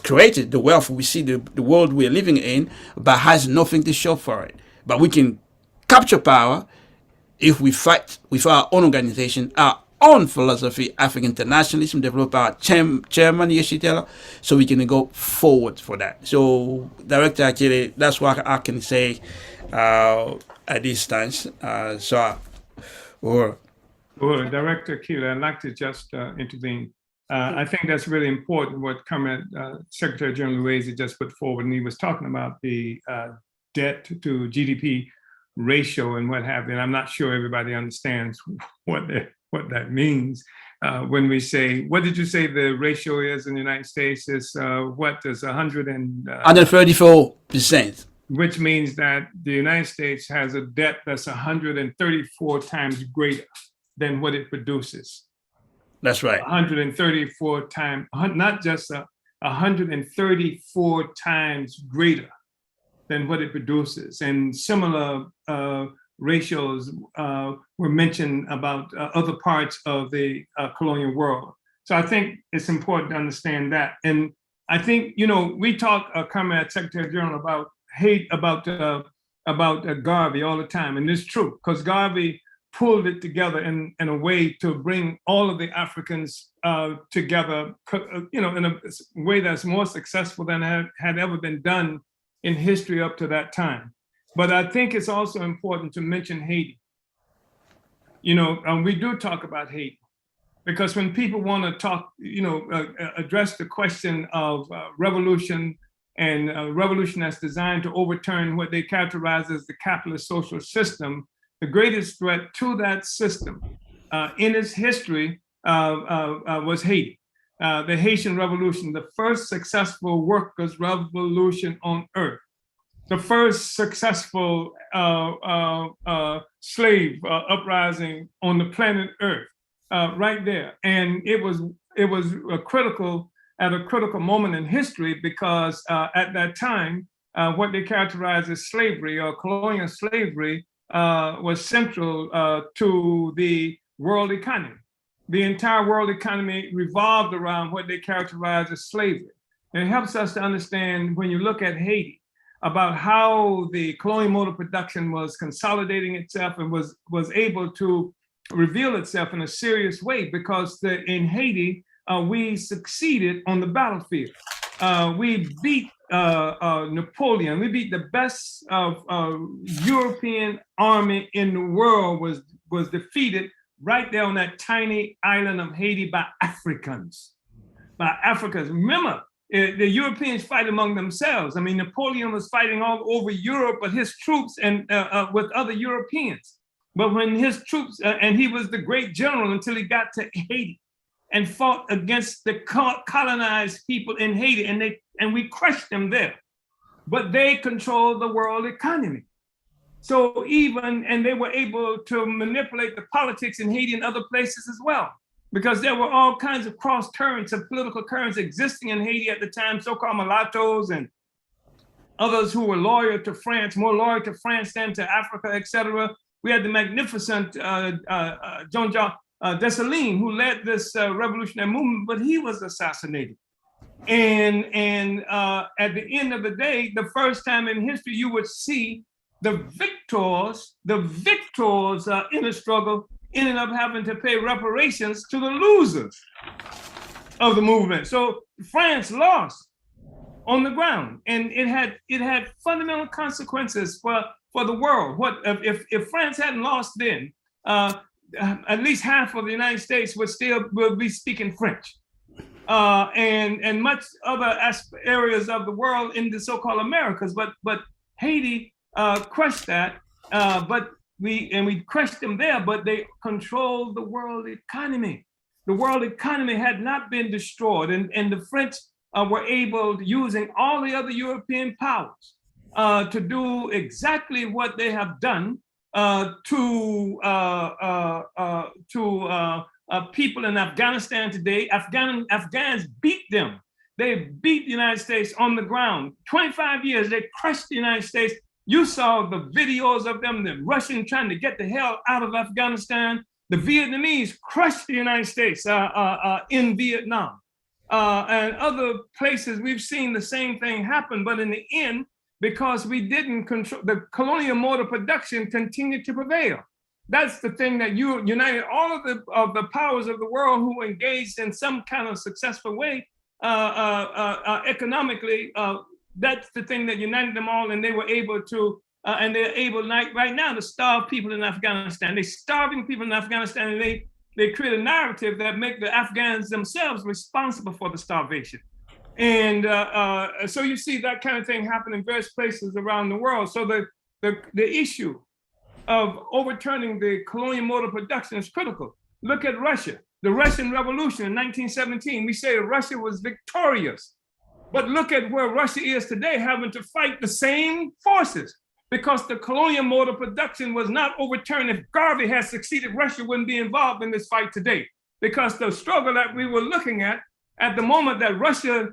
created the wealth we see the world we're living in, but has nothing to show for it. But we can capture power if we fight with our own organization, our own philosophy, African internationalism, develop our chairman, Yeshitela, so we can go forward for that. So, Director Akile, that's what I can say at this time. Well, Director Keeler, I'd like to just intervene. I think that's really important what Secretary General Luiz just put forward, and he was talking about the debt to GDP ratio and what have you. And I'm not sure everybody understands what that means. When we say, what did you say the ratio is in the United States? Is what is 134%. Which means that the United States has a debt that's 134 times greater than what it produces. That's right. 134 times, not just 134 times greater than what it produces. And similar ratios were mentioned about other parts of the colonial world. So I think it's important to understand that. And I think, we talk, Comrade Secretary General, about hate, about Garvey all the time. And it's true, because Garvey pulled it together in a way to bring all of the Africans together, in a way that's more successful than had ever been done in history up to that time. But I think it's also important to mention Haiti. We do talk about Haiti, because when people want to talk, address the question of revolution, and revolution that's designed to overturn what they characterize as the capitalist social system, the greatest threat to that system in its history was Haiti. The Haitian Revolution, the first successful workers' revolution on earth, the first successful slave uprising on the planet Earth, right there. And it was at a critical moment in history, because at that time, what they characterized as slavery or colonial slavery was central to the world economy. The entire world economy revolved around what they characterized as slavery. And it helps us to understand, when you look at Haiti, about how the colonial mode of production was consolidating itself and was able to reveal itself in a serious way, because in Haiti, we succeeded on the battlefield. We beat Napoleon. We beat the best European army in the world was defeated right there on that tiny island of Haiti by Africans. Remember, the Europeans fight among themselves. I mean, Napoleon was fighting all over Europe, but his troops and with other Europeans. But when his troops, and he was the great general until he got to Haiti and fought against the colonized people in Haiti, and we crushed them there. But they controlled the world economy. So and they were able to manipulate the politics in Haiti and other places as well, because there were all kinds of cross currents of political currents existing in Haiti at the time, so-called mulattoes and others who were loyal to France, more loyal to France than to Africa, etc. We had the magnificent Jean-Jacques Dessalines, who led this revolutionary movement, but he was assassinated. And at the end of the day, the first time in history, you would see the victors in the struggle ended up having to pay reparations to the losers of the movement. So France lost on the ground, and it had fundamental consequences for the world. What if France hadn't lost then? At least half of the United States would be speaking French, and much other areas of the world in the so-called Americas. But Haiti crushed that. But we crushed them there. But they controlled the world economy. the world economy had not been destroyed, and the French were able, using all the other European powers, to do exactly what they have done to people in Afghanistan today. Afghans beat them. They beat the United States on the ground. 25 years, they crushed the United States. You saw the videos of them, the Russians trying to get the hell out of Afghanistan. The Vietnamese crushed the United States in Vietnam. And other places, we've seen the same thing happen. But in the end, because we didn't control, the colonial mode of production continued to prevail. That's the thing that united all of the powers of the world who engaged in some kind of successful way economically. That's the thing that united them all, and they were able to, and they're able right now to starve people in Afghanistan. They're starving people in Afghanistan, and they create a narrative that make the Afghans themselves responsible for the starvation. And so you see that kind of thing happen in various places around the world. So the issue of overturning the colonial mode of production is critical. Look at Russia, the Russian Revolution in 1917. We say Russia was victorious, but look at where Russia is today, having to fight the same forces, because the colonial mode of production was not overturned. If Garvey had succeeded, Russia wouldn't be involved in this fight today, because the struggle that we were looking at the moment that Russia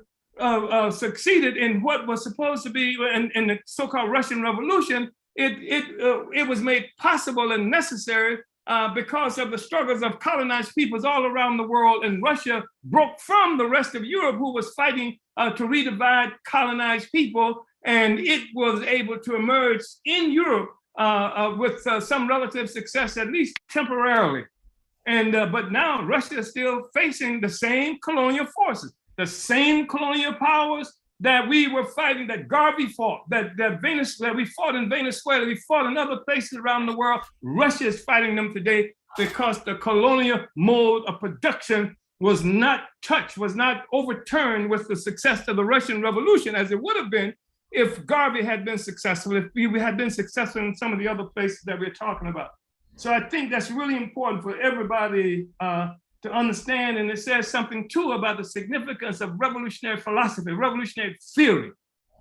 succeeded in what was supposed to be in the so-called Russian Revolution, it was made possible and necessary because of the struggles of colonized peoples all around the world. And Russia broke from the rest of Europe, who was fighting to redivide colonized people. And it was able to emerge in Europe with some relative success, at least temporarily. And but now Russia is still facing the same colonial forces, the same colonial powers that we were fighting, that Garvey fought, that we fought in Venezuela, we fought in other places around the world. Russia is fighting them today because the colonial mode of production was not touched, was not overturned with the success of the Russian Revolution, as it would have been if Garvey had been successful, if we had been successful in some of the other places that we're talking about. So I think that's really important for everybody to understand, and it says something too about the significance of revolutionary philosophy, revolutionary theory,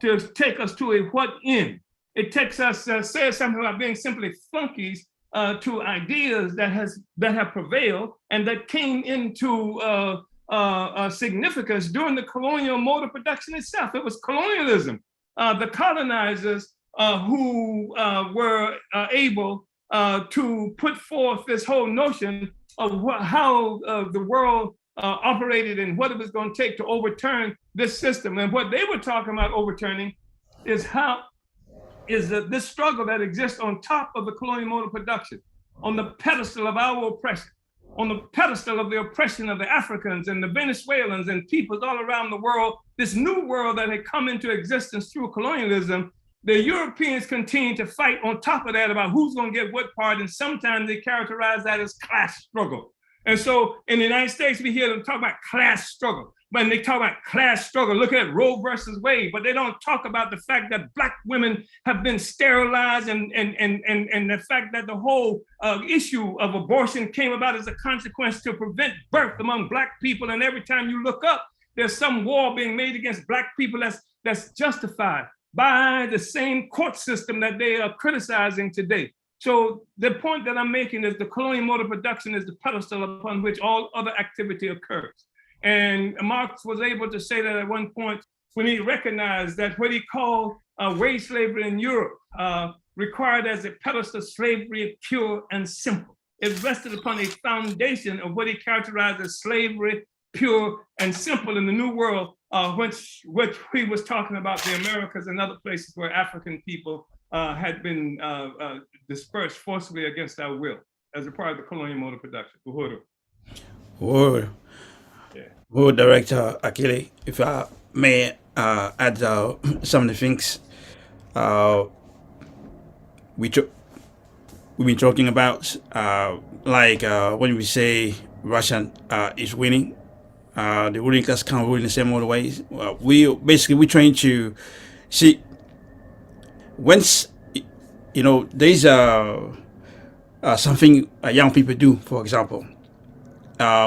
to take us to a what end. It takes us, says something about being simply flunkies to ideas that have prevailed and that came into significance during the colonial mode of production itself. It was colonialism. The colonizers who were able to put forth this whole notion of how the world operated and what it was going to take to overturn this system. And what they were talking about overturning is this struggle that exists on top of the colonial mode of production, on the pedestal of our oppression, on the pedestal of the oppression of the Africans and the Venezuelans and peoples all around the world, this new world that had come into existence through colonialism. The Europeans continue to fight on top of that about who's going to get what part, and sometimes they characterize that as class struggle. And so in the United States, we hear them talk about class struggle. When they talk about class struggle, look at Roe versus Wade, but they don't talk about the fact that Black women have been sterilized and the fact that the whole issue of abortion came about as a consequence to prevent birth among Black people. And every time you look up, there's some war being made against Black people that's justified by the same court system that they are criticizing today. So the point that I'm making is the colonial mode of production is the pedestal upon which all other activity occurs. And Marx was able to say that at one point when he recognized that what he called wage slavery in Europe required as a pedestal slavery pure and simple. It rested upon a foundation of what he characterized as slavery pure and simple in the New World, which he was talking about the Americas and other places where African people had been dispersed forcibly against our will as a part of the colonial mode of production. Uhuru. Uhuru. Yeah. Uhuru, Director Akili, if I may add some of the things we've been talking about, like when we say Russia is winning, the ruling class can't rule in the same other ways. We're trying to see once there's something young people do, for example,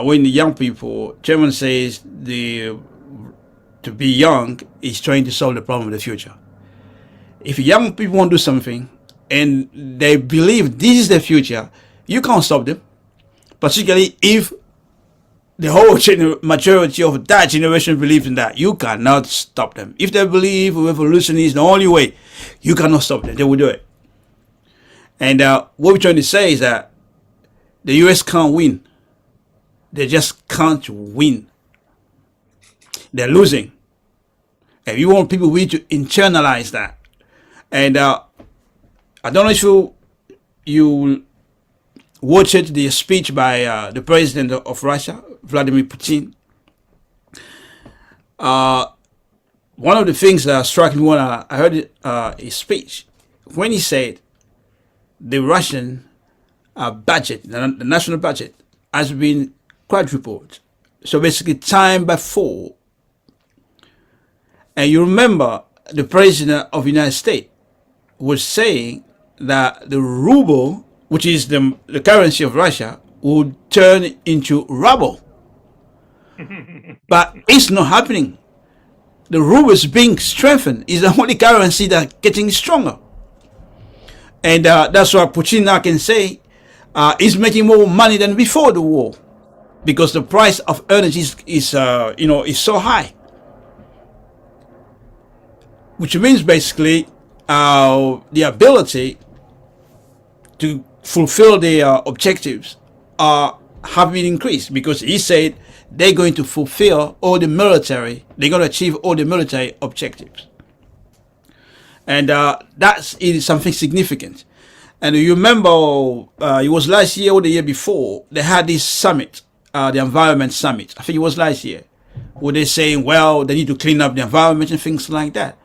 when the young people, Chairman says to be young is trying to solve the problem of the future. If young people want to do something and they believe this is the future, you can't stop them. Particularly if the whole majority of that generation believes in that, you cannot stop them. If they believe revolution is the only way, you cannot stop them. They will do it. And what we're trying to say is that the US can't win. They just can't win. They're losing. And we want people really to internalize that. And I don't know if you watched the speech by the president of Russia, Vladimir Putin. One of the things that struck me when I heard his speech, when he said the Russian budget, the national budget, has been quadrupled. So basically time by 4. And you remember the president of the United States was saying that the ruble, which is the currency of Russia, would turn into rubble. But it's not happening. The ruble is being strengthened. It's the only currency that's getting stronger. And that's why Putin now can say he's making more money than before the war, because the price of energy is so high. Which means basically the ability to fulfill their objectives have been increased, because he said they're going to fulfill all the military, they're going to achieve all the military objectives. And that is something significant. And you remember, it was last year or the year before, they had this summit, the environment summit. I think it was last year, where they're saying, well, they need to clean up the environment and things like that.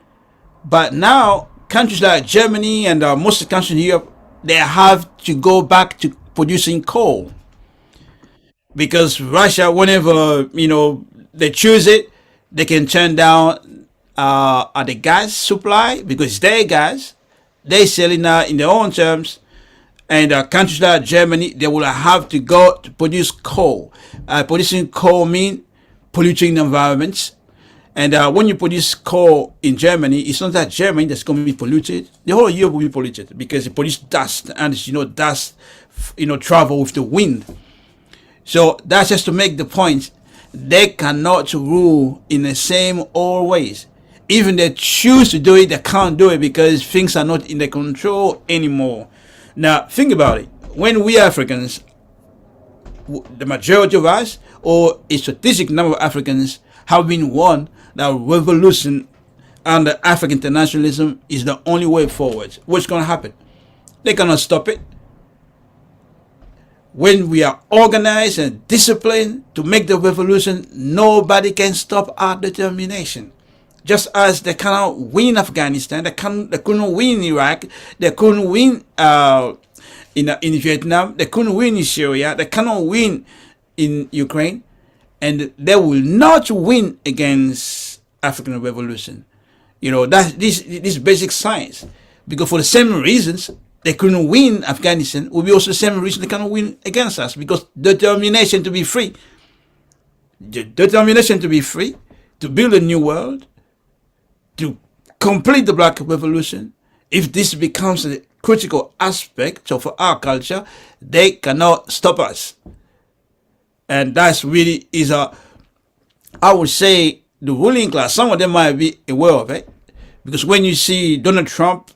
But now, countries like Germany and most of the countries in Europe, they have to go back to producing coal. Because Russia, whenever, they choose it, they can turn down the gas supply, because it's their gas. They sell it now in their own terms. And countries like Germany, they will have to go to produce coal. Producing coal means polluting the environment. And when you produce coal in Germany, it's not that Germany that's going to be polluted. The whole Europe will be polluted, because it produces dust, and dust, travel with the wind. So that's just to make the point. They cannot rule in the same old ways. Even they choose to do it, they can't do it, because things are not in their control anymore. Now, think about it. When we Africans, the majority of us, or a strategic number of Africans, have been warned that revolution under African internationalism is the only way forward. What's going to happen? They cannot stop it. When we are organized and disciplined to make the revolution, nobody can stop our determination. Just as they cannot win Afghanistan, they couldn't win Iraq, they couldn't win in Vietnam, they couldn't win in Syria, they cannot win in Ukraine, and they will not win against African revolution. That this basic science, because for the same reasons they couldn't win Afghanistan, will be also the same reason they cannot win against us, because determination to be free, to build a new world, to complete the Black Revolution. If this becomes a critical aspect of our culture, they cannot stop us. And that's really I would say, the ruling class, some of them might be aware of it, because when you see Donald Trump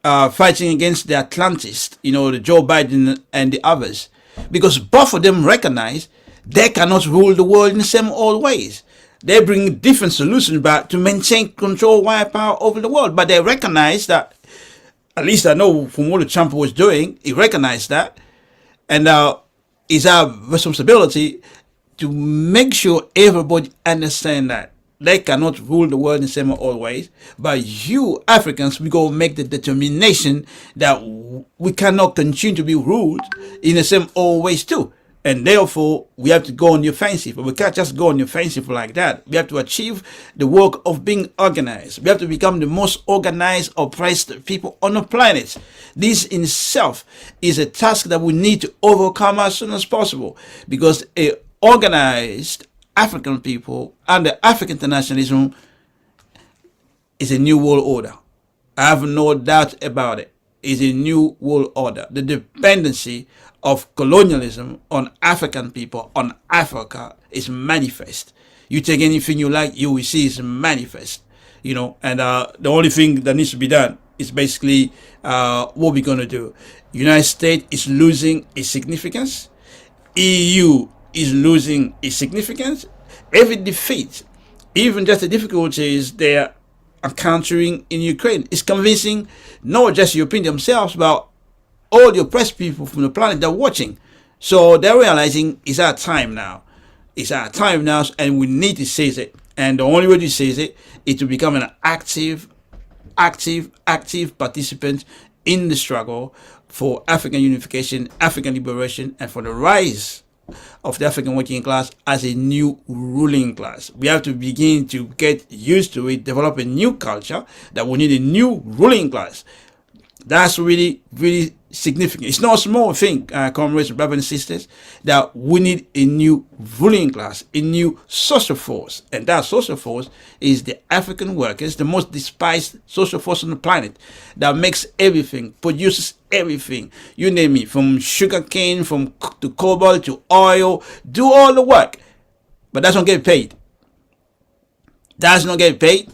fighting against the Atlantists, the Joe Biden and the others, because both of them recognize they cannot rule the world in the same old ways. They bring different solutions back to maintain control, wide power over the world. But they recognize that, at least I know from what Trump was doing, he recognized that. And it's our responsibility to make sure everybody understand that they cannot rule the world in the same old ways. But you Africans, we go make the determination that we cannot continue to be ruled in the same old ways too. And therefore, we have to go on the offensive. But we can't just go on the offensive like that. We have to achieve the work of being organized. We have to become the most organized, oppressed people on the planet. This in itself is a task that we need to overcome as soon as possible. Because a organized African people under African internationalism is a new world order. I have no doubt about it. It's a new world order. The dependency of colonialism on African people, on Africa, is manifest. You take anything you like, you will see it's manifest. And the only thing that needs to be done is basically what we're going to do. United States is losing its significance. EU is losing its significance. Every defeat, even just the difficulties they are encountering in Ukraine, is convincing not just Europeans themselves, but all the oppressed people from the planet that are watching. So they're realizing it's our time now. It's our time now, and we need to seize it. And the only way to seize it is to become an active participant in the struggle for African unification, African liberation, and for the rise of the African working class as a new ruling class. We have to begin to get used to it, develop a new culture that we need a new ruling class. That's really, really significant. It's not a small thing, comrades, brothers and sisters, that we need a new ruling class, a new social force. And that social force is the African workers, the most despised social force on the planet, that makes everything, produces everything. You name it, from sugar cane, to cobalt, to oil, do all the work. But that's not get paid. That's not get paid.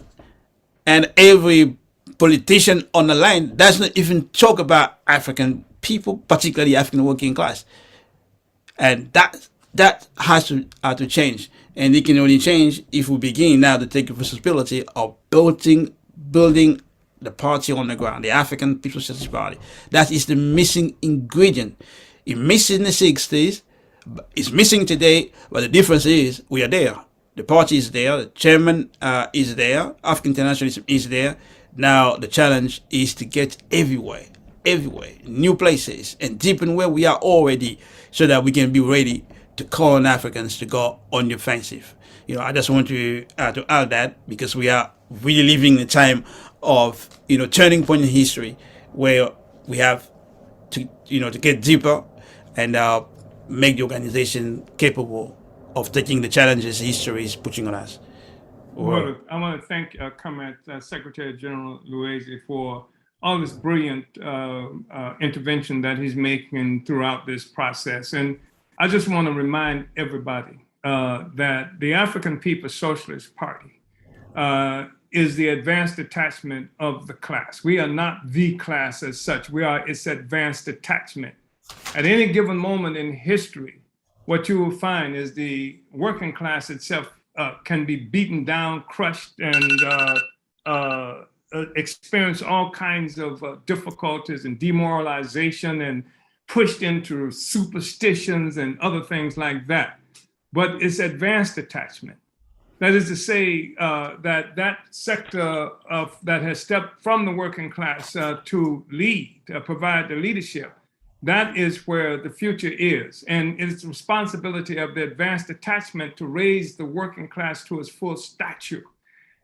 And every politician on the line does not even talk about African people, particularly African working class, and that has to change. And it can only change if we begin now to take responsibility of building the party on the ground, the African People's Socialist Party. That is the missing ingredient. It missed in the 60s, it's missing today, but the difference is we are there. The party is there, the chairman is there, African internationalism is there. Now the challenge is to get everywhere, new places, and deepen where we are already, so that we can be ready to call on Africans to go on the offensive. I just want to add that, because we are really living a time of turning point in history, where we have to to get deeper and make the organization capable of taking the challenges history is putting on us. Well, I want to thank Secretary General Luizi for all this brilliant intervention that he's making throughout this process. And I just want to remind everybody that the African People's Socialist Party is the advanced detachment of the class. We are not the class as such. We are its advanced detachment. At any given moment in history, what you will find is the working class itself can be beaten down, crushed, and experience all kinds of difficulties and demoralization, and pushed into superstitions and other things like that. But it's advanced attachment. That is to say that sector that has stepped from the working class to lead, provide the leadership, that is where the future is. And it's the responsibility of the advanced attachment to raise the working class to its full stature.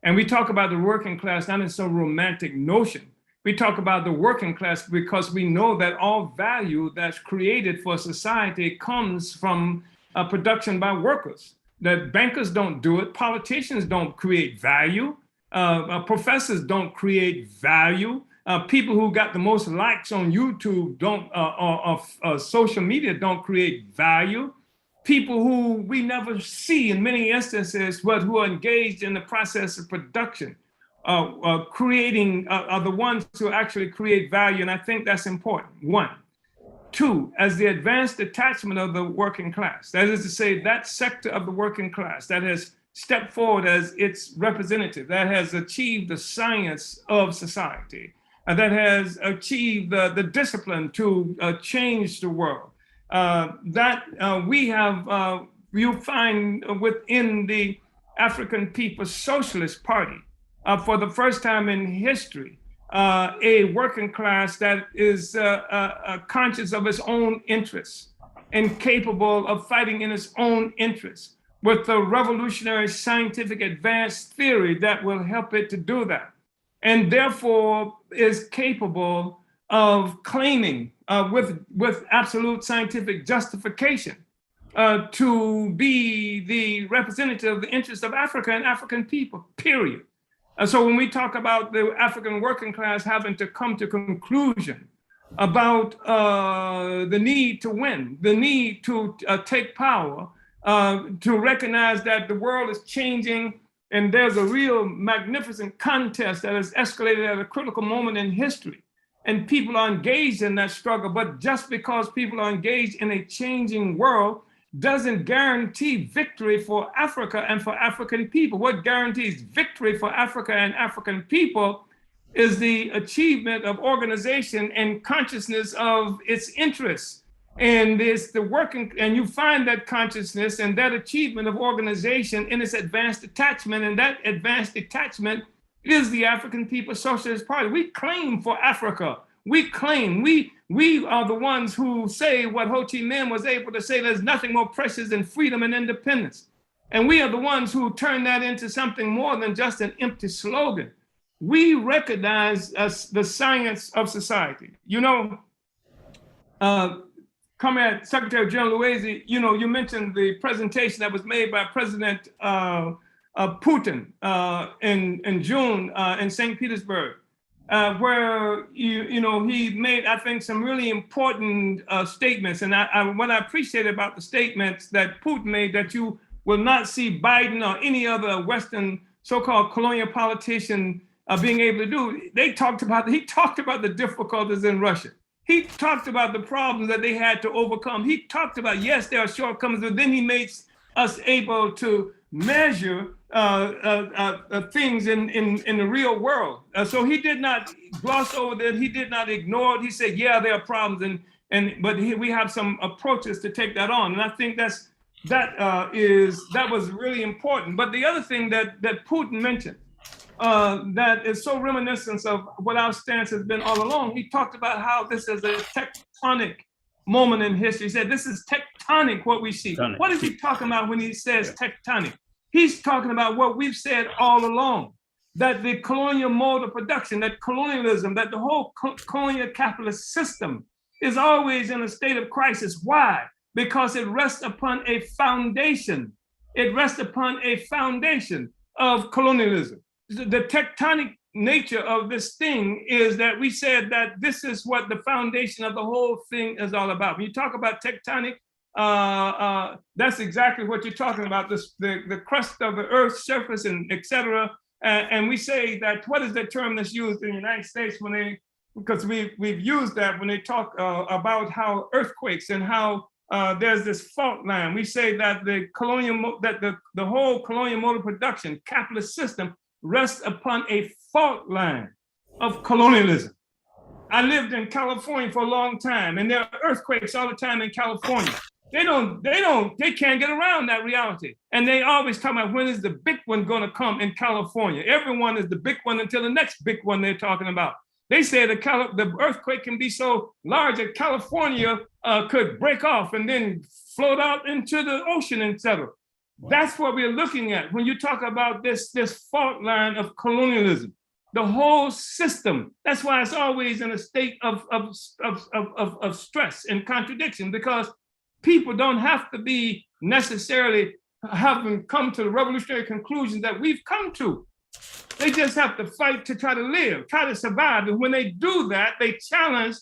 And we talk about the working class not in some romantic notion. We talk about the working class because we know that all value that's created for society comes from production by workers. That bankers don't do it, politicians don't create value, professors don't create value. People who got the most likes on YouTube or social media don't create value. People who we never see in many instances, but who are engaged in the process of production, creating are the ones who actually create value. And I think that's important. One. Two, as the advanced attachment of the working class, that is to say, that sector of the working class that has stepped forward as its representative, that has achieved the science of society, that has achieved the discipline to change the world, you'll find within the African People's Socialist Party, for the first time in history, a working class that is conscious of its own interests and capable of fighting in its own interests, with the revolutionary scientific advanced theory that will help it to do that, and therefore is capable of claiming with absolute scientific justification to be the representative of the interests of Africa and African people, period. And so when we talk about the African working class having to come to conclusion about the need to win, the need to take power, to recognize that the world is changing and there's a real magnificent contest that has escalated at a critical moment in history. And people are engaged in that struggle, but just because people are engaged in a changing world doesn't guarantee victory for Africa and for African people. What guarantees victory for Africa and African people is the achievement of organization and consciousness of its interests. And it's the working, and you find that consciousness and that achievement of organization in its advanced detachment, and that advanced detachment is the African People's Socialist Party. We claim for Africa. We claim, we are the ones who say what Ho Chi Minh was able to say, there's nothing more precious than freedom and independence. And we are the ones who turn that into something more than just an empty slogan. We recognize the science of society. You know, Comrade Secretary General Louisi, you know, you mentioned the presentation that was made by President Putin in June in St. Petersburg, where he made, I think, some really important statements. And what I appreciate about the statements that Putin made, that you will not see Biden or any other Western so-called colonial politician being able to do. He talked about the difficulties in Russia. He talked about the problems that they had to overcome. He talked about, yes, there are shortcomings, but then he makes us able to measure things in the real world. So he did not gloss over that. He did not ignore it. He said, yeah, there are problems, but we have some approaches to take that on. And I think that was really important. But the other thing that Putin mentioned, that is so reminiscent of what our stance has been all along. He talked about how this is a tectonic moment in history. He said, this is tectonic, what we see. Tectonic. What is he talking about when he says tectonic? He's talking about what we've said all along, that the colonial mode of production, that colonialism, that the whole colonial capitalist system is always in a state of crisis. Why? Because it rests upon a foundation. It rests upon a foundation of colonialism. The tectonic nature of this thing is that we said that this is what the foundation of the whole thing is all about. When you talk about tectonic, that's exactly what you're talking about, the crust of the Earth's surface and et cetera. And we say that, what is the term that's used in the United States because we've used that when they talk about how earthquakes and how there's this fault line. We say that the whole colonial mode of production, capitalist system, rests upon a fault line of colonialism. I lived in California for a long time, and there are earthquakes all the time in California. They can't get around that reality. And they always talk about, when is the big one going to come in California? Everyone is the big one until the next big one they're talking about. They say the earthquake can be so large that California could break off and then float out into the ocean, et cetera. That's what we're looking at when you talk about this fault line of colonialism. The whole system. That's why it's always in a state of stress and contradiction, because people don't have to be necessarily having come to the revolutionary conclusion that we've come to. They just have to fight to try to live, try to survive. And when they do that, they challenge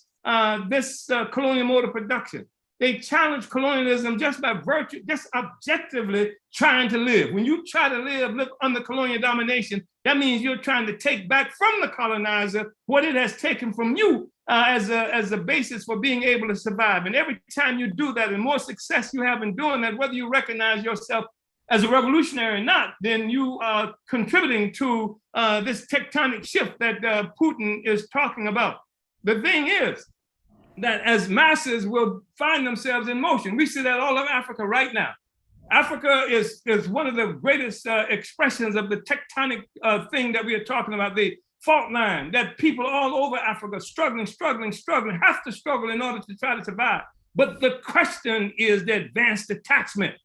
this colonial mode of production. They challenge colonialism just by virtue, just objectively trying to live. When you try to live under colonial domination, that means you're trying to take back from the colonizer what it has taken from you as a basis for being able to survive. And every time you do that, the more success you have in doing that, whether you recognize yourself as a revolutionary or not, then you are contributing to this tectonic shift that Putin is talking about. The thing is that as masses will find themselves in motion, we see that all over Africa right now. Africa is one of the greatest expressions of the tectonic thing that we are talking about, the fault line, that people all over Africa struggling, have to struggle in order to try to survive. But the question is the advanced attachment,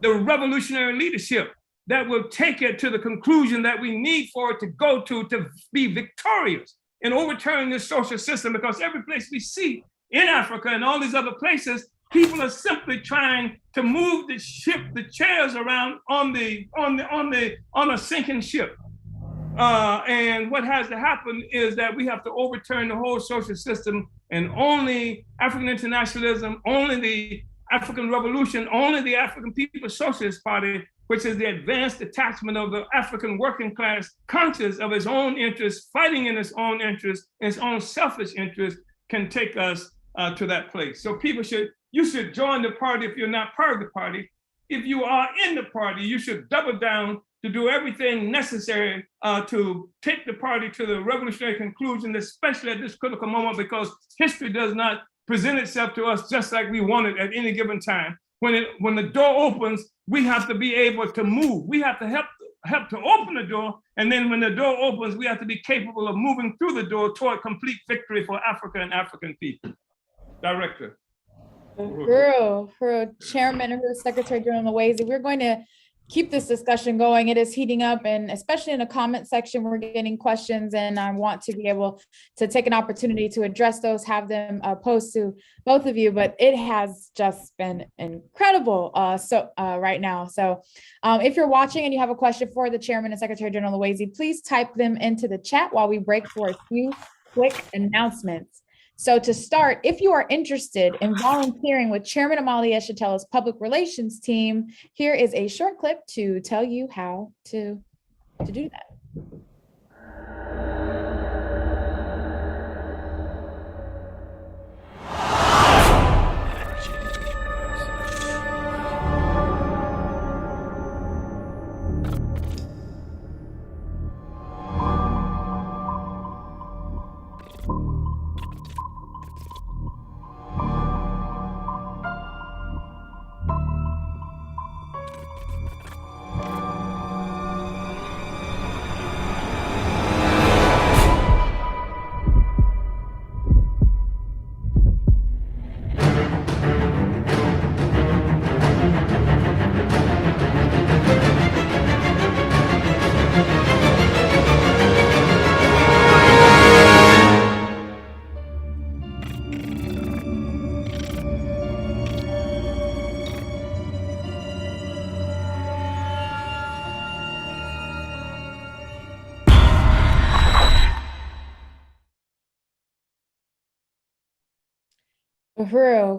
the revolutionary leadership that will take it to the conclusion that we need for it to go to be victorious and overturn this social system. Because every place we see in Africa and all these other places, People are simply trying to move the ship, the chairs around on a sinking ship. And what has to happen is that we have to overturn the whole social system, and only African internationalism, only the African Revolution, only the African People's Socialist Party, which is the advanced detachment of the African working class, conscious of its own interests, fighting in its own interests, its own selfish interests, can take us to that place. So you should join the party if you're not part of the party. If you are in the party, you should double down to do everything necessary to take the party to the revolutionary conclusion, especially at this critical moment, because history does not present itself to us just like we want it at any given time. When the door opens, we have to be able to move. We have to help to open the door, and then when the door opens, we have to be capable of moving through the door toward complete victory for Africa and African people. Director. Huru, Chairman, Huru, Secretary General Nwezi, we're going to keep this discussion going. It is heating up, and especially in the comment section, we're getting questions, and I want to be able to take an opportunity to address those, have them posed to both of you, but it has just been incredible right now. So if you're watching and you have a question for the Chairman and Secretary General Nwezi, please type them into the chat while we break for a few quick announcements. So to start, if you are interested in volunteering with Chairman Omali Yeshitela's public relations team, here is a short clip to tell you how to do that.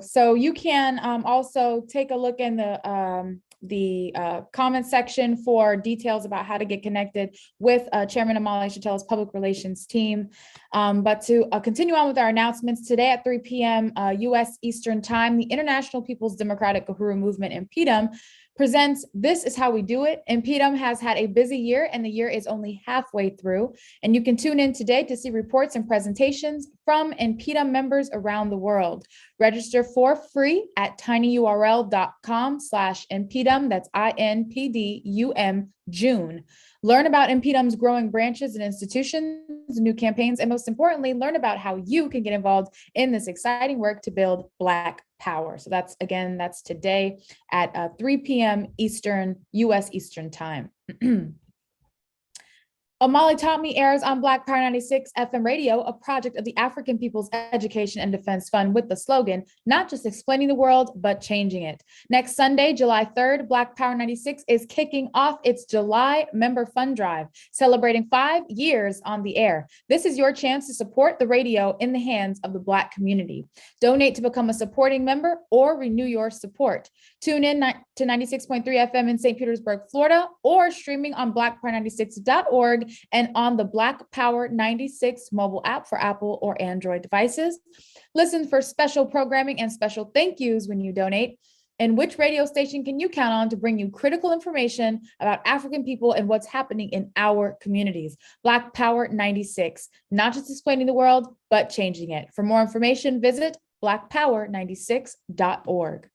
So you can also take a look in the comment section for details about how to get connected with Chairman Omali Yeshitela's public relations team. But to continue on with our announcements, today at 3 p.m. U.S. Eastern Time, the International People's Democratic Uhuru Movement, INPDUM, presents This Is How We Do It. INPDUM has had a busy year, and the year is only halfway through. And you can tune in today to see reports and presentations from INPDUM members around the world. Register for free at tinyurl.com/INPDUM, that's INPDUM, June. Learn about INPDUM's growing branches and institutions, new campaigns, and most importantly, learn about how you can get involved in this exciting work to build Black power. So that's today at 3 p.m. Eastern, U.S. Eastern Time. Omali Taught Me airs on Black Power 96 FM radio, a project of the African People's Education and Defense Fund with the slogan, not just explaining the world, but changing it. Next Sunday, July 3rd, Black Power 96 is kicking off its July member fund drive, celebrating 5 years on the air. This is your chance to support the radio in the hands of the Black community. Donate to become a supporting member or renew your support. Tune in to 96.3 FM in St. Petersburg, Florida, or streaming on blackpower96.org and on the Black Power 96 mobile app for Apple or Android devices. Listen for special programming and special thank yous when you donate. And which radio station can you count on to bring you critical information about African people and what's happening in our communities? Black Power 96, not just explaining the world, but changing it. For more information, visit blackpower96.org.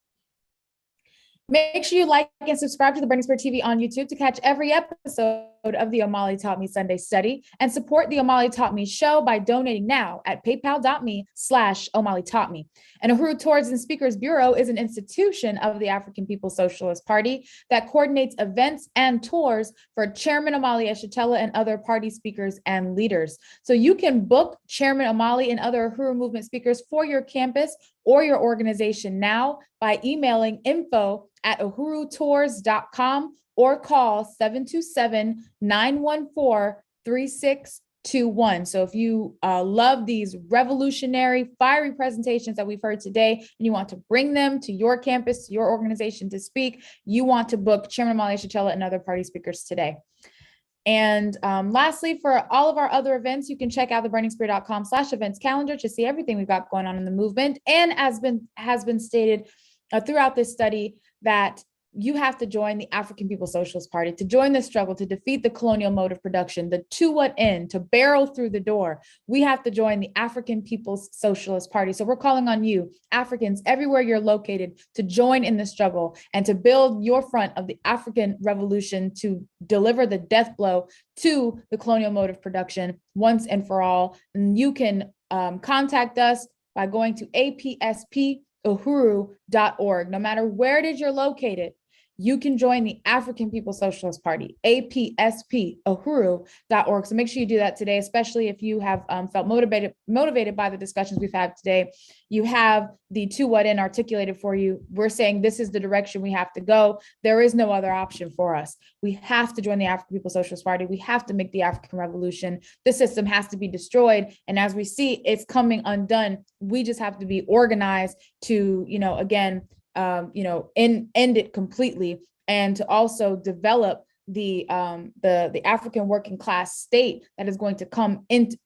Make sure you like and subscribe to the Burning Spear TV on YouTube to catch every episode of the Omali Taught Me Sunday Study, and support the Omali Taught Me show by donating now at paypal.me/Omali Taught Me. And Uhuru Tours and Speakers Bureau is an institution of the African People's Socialist Party that coordinates events and tours for Chairman Omali Yeshitela and other party speakers and leaders. So you can book Chairman Omali and other Uhuru movement speakers for your campus or your organization now by emailing info@uhurutours.com or call 727-914-3621. So if you love these revolutionary, fiery presentations that we've heard today, and you want to bring them to your campus, to your organization to speak, you want to book Chairman Amalia Shachela and other party speakers today. And lastly, for all of our other events, you can check out theburningspear.com/events calendar to see everything we've got going on in the movement. And as has been stated throughout this study, that you have to join the African People's Socialist Party to join the struggle to defeat the colonial mode of production, the to what end, to barrel through the door. We have to join the African People's Socialist Party. So we're calling on you, Africans, everywhere you're located, to join in the struggle and to build your front of the African revolution to deliver the death blow to the colonial mode of production once and for all. And you can contact us by going to apspuhuru.org. No matter where it is you're located, you can join the African People's Socialist Party, apspuhuru.org. So make sure you do that today, especially if you have felt motivated by the discussions we've had today. You have the to what end articulated for you. We're saying this is the direction we have to go. There is no other option for us. We have to join the African People's Socialist Party. We have to make the African Revolution. This system has to be destroyed. And as we see, it's coming undone. We just have to be organized to, end it completely, and to also develop the African working class state that is going to come in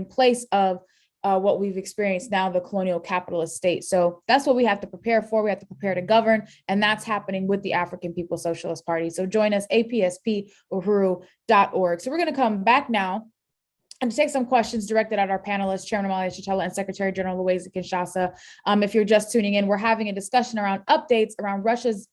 place of what we've experienced now, the colonial capitalist state. So that's what we have to prepare for. We have to prepare to govern, and that's happening with the African People's Socialist Party. So join us, apspuhuru.org. So we're going to come back now and to take some questions directed at our panelists, Chairman Amalia Shachela and Secretary General Louise Kinshasa. If you're just tuning in, we're having a discussion around updates around Russia's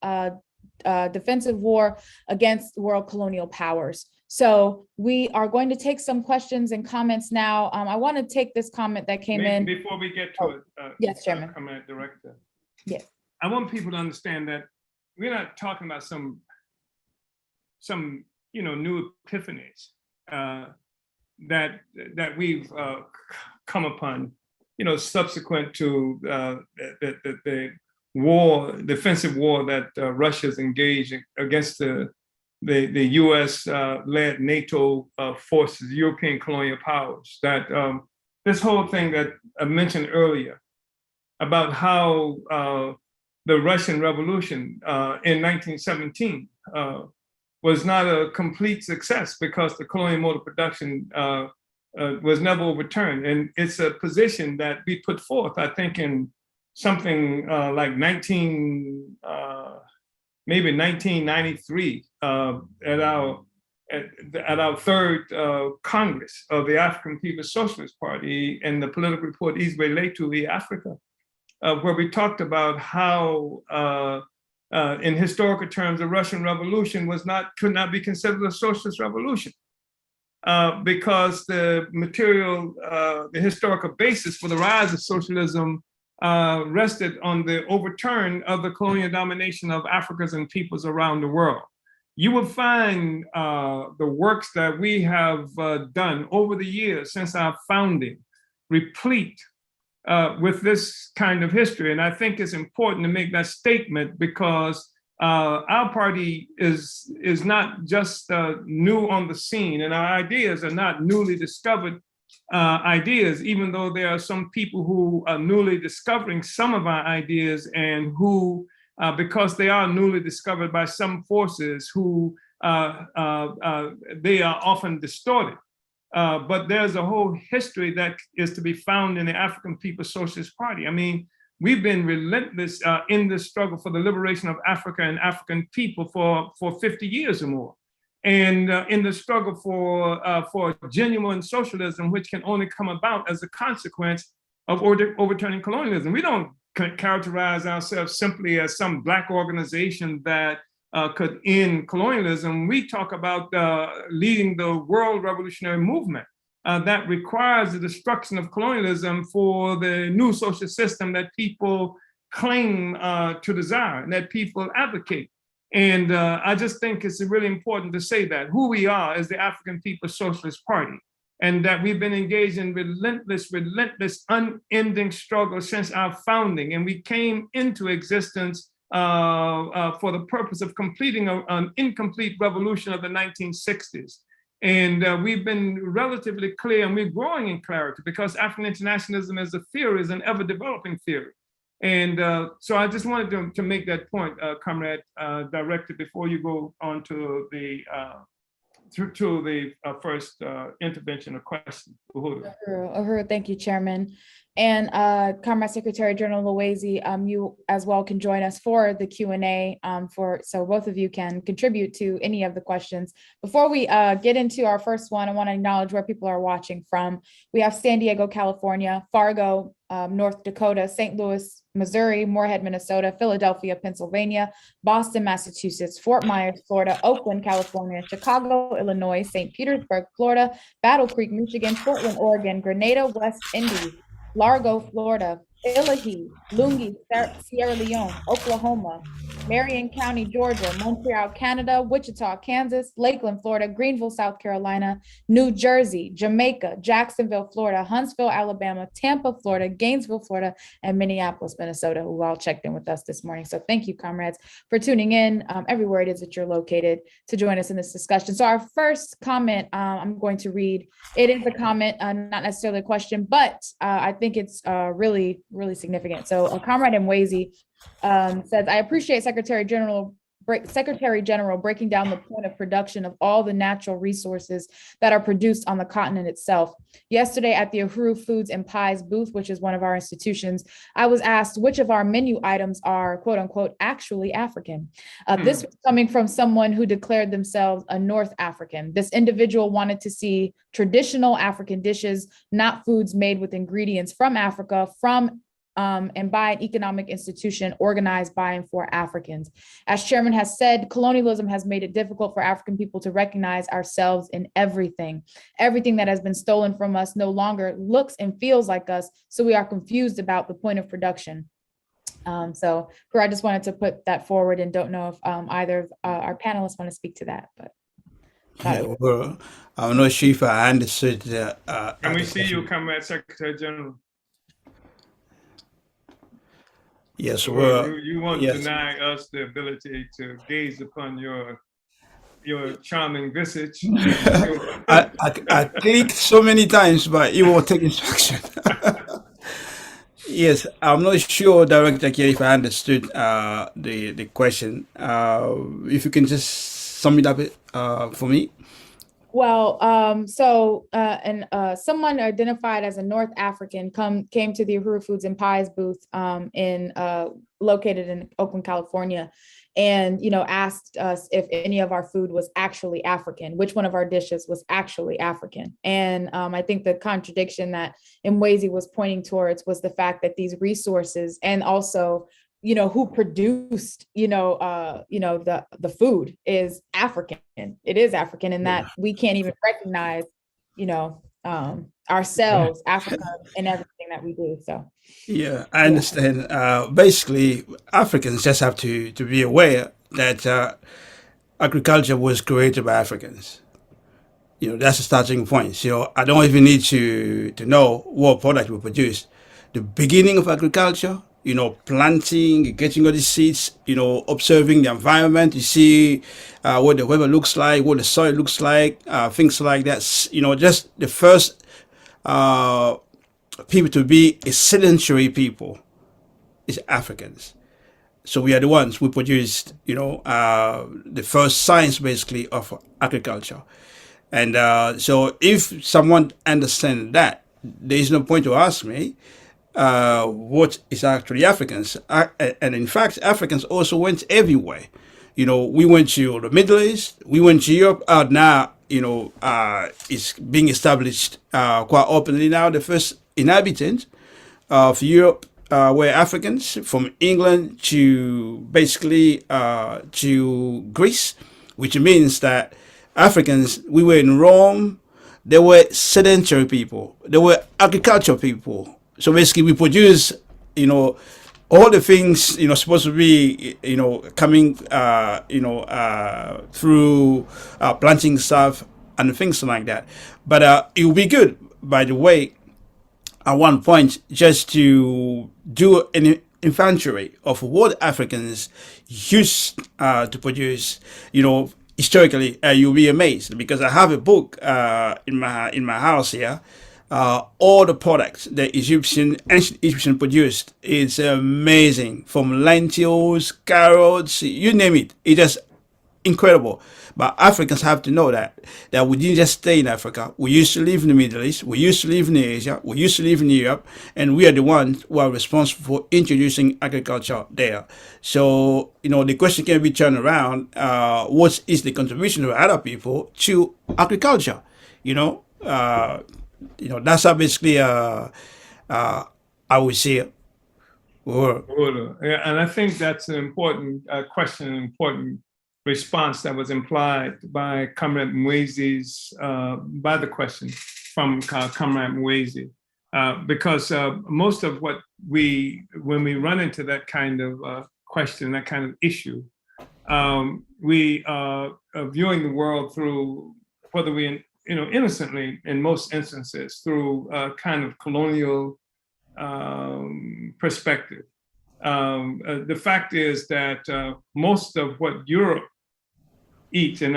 defensive war against world colonial powers. So we are going to take some questions and comments now. I want to take this comment that came in. Before we get to it, yes, Chairman. Comment director. Yes. I want people to understand that we're not talking about some new epiphanies that we've come upon, subsequent to the defensive war that Russia's engaged against the U.S. led NATO forces, European colonial powers. That this whole thing that I mentioned earlier about how the Russian Revolution in 1917 was not a complete success because the colonial mode of production was never overturned. And it's a position that we put forth, I think, in something like 1993 at our third Congress of the African People's Socialist Party and the political report Izwe Letu Africa, where we talked about how in historical terms, the Russian Revolution could not be considered a socialist revolution because the historical basis for the rise of socialism rested on the overturn of the colonial domination of Africans and peoples around the world. You will find the works that we have done over the years since our founding replete with this kind of history. And I think it's important to make that statement because our party is not just new on the scene, and our ideas are not newly discovered ideas, even though there are some people who are newly discovering some of our ideas and who, because they are newly discovered by some forces who they are often distorted. But there's a whole history that is to be found in the African People's Socialist Party. I mean, we've been relentless in this struggle for the liberation of Africa and African people for 50 years or more. And in the struggle for genuine socialism, which can only come about as a consequence of overturning colonialism. We don't characterize ourselves simply as some Black organization that could end colonialism. We talk about leading the world revolutionary movement that requires the destruction of colonialism for the new social system that people claim to desire and that people advocate. And I just think it's really important to say that who we are is the African People's Socialist Party. and that we've been engaged in relentless, unending struggle since our founding. And we came into existence for the purpose of completing an incomplete revolution of the 1960s. And we've been relatively clear, and we're growing in clarity, because African internationalism as a theory is an ever-developing theory. And so I just wanted to make that point, Comrade Director, before you go on to the first intervention or question. Uhuru, thank you, Chairman. And Comrade Secretary General Loaizi, you as well can join us for the Q&A, so both of you can contribute to any of the questions. Before we get into our first one, I want to acknowledge where people are watching from. We have San Diego, California, Fargo, North Dakota, St. Louis, Missouri, Moorhead, Minnesota, Philadelphia, Pennsylvania, Boston, Massachusetts, Fort Myers, Florida, Oakland, California, Chicago, Illinois, St. Petersburg, Florida, Battle Creek, Michigan, Portland, Oregon, Grenada, West Indies, Largo, Florida, Illinois, Lungi, Sierra Leone, Oklahoma, Marion County, Georgia, Montreal, Canada, Wichita, Kansas, Lakeland, Florida, Greenville, South Carolina, New Jersey, Jamaica, Jacksonville, Florida, Huntsville, Alabama, Tampa, Florida, Gainesville, Florida, and Minneapolis, Minnesota, who all checked in with us this morning. So thank you, comrades, for tuning in everywhere it is that you're located to join us in this discussion. So our first comment, I'm going to read. It is a comment, not necessarily a question, but I think it's really significant. So Comrade Mwezi says, I appreciate Secretary General breaking down the point of production of all the natural resources that are produced on the continent itself. Yesterday at the Uhuru Foods and Pies booth, which is one of our institutions, I was asked which of our menu items are quote unquote actually African. This was coming from someone who declared themselves a North African. This individual wanted to see traditional African dishes, not foods made with ingredients from Africa, and by an economic institution organized by and for Africans. As Chairman has said, colonialism has made it difficult for African people to recognize ourselves in everything. Everything that has been stolen from us no longer looks and feels like us, so we are confused about the point of production. So I just wanted to put that forward, and don't know if either of our panelists want to speak to that. But yeah, well, I'm not sure if I understood. Can we see you, Comrade Secretary General? Yes, well, you won't deny us the ability to gaze upon your charming visage. I clicked so many times, but you won't take instruction. Yes, I'm not sure, Director Kerry, if I understood the question. If you can just sum it up for me. Well, someone identified as a North African came to the Uhuru Foods and Pies booth located in Oakland, California, and asked us if any of our food was actually African, which one of our dishes was actually African. And I think the contradiction that Mwezi was pointing towards was the fact that these resources, and also who produced, the food is African. It is African in that we can't even recognize, ourselves, Africa, in everything that we do. So, yeah, I understand. Basically, Africans just have to be aware that agriculture was created by Africans. That's the starting point. So I don't even need to know what product we produce. The beginning of agriculture, planting, getting all the seeds, observing the environment, you see what the weather looks like, what the soil looks like, things like that. Just the first people to be a sedentary people is Africans. So we are the ones who produced, the first science basically of agriculture. And so if someone understands that, there is no point to ask me what is actually Africans. And in fact, Africans also went everywhere. We went to the Middle East, we went to Europe. Now, it's being established quite openly now. The first inhabitants of Europe were Africans, from England to basically to Greece, which means that Africans, we were in Rome. They were sedentary people. They were agricultural people. So basically, we produce, all the things, supposed to be, coming, through planting stuff and things like that. But it would be good, by the way, at one point, just to do an inventory of what Africans used to produce, historically. You'll be amazed, because I have a book in my house here. All the products that ancient Egyptian produced. It's amazing, from lentils, carrots, you name it. It's just incredible. But Africans have to know that we didn't just stay in Africa. We used to live in the Middle East. We used to live in Asia. We used to live in Europe, and we are the ones who are responsible for introducing agriculture there. So the question can be turned around: what is the contribution of other people to agriculture? That's how basically I would say it. Yeah, and I think that's an important question, an important response that was implied by Comrade Mwezi's, by the question from Comrade Mwezi, because most of what when we run into that kind of question, that kind of issue, we are viewing the world through, whether we, innocently in most instances, through a kind of colonial perspective. The fact is that most of what Europe eats, and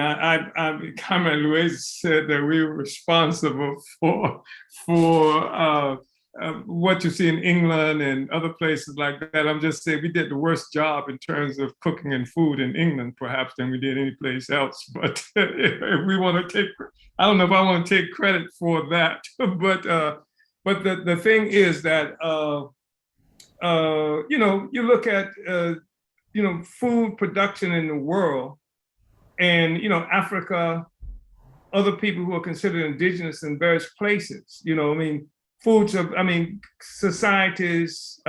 Comrade Luis said that we were responsible for what you see in England and other places like that. I'm just saying we did the worst job in terms of cooking and food in England, perhaps, than we did any place else. But if we want to take, I don't know if I want to take credit for that. But the thing is that you look at food production in the world, and Africa, other people who are considered indigenous in various places. Societies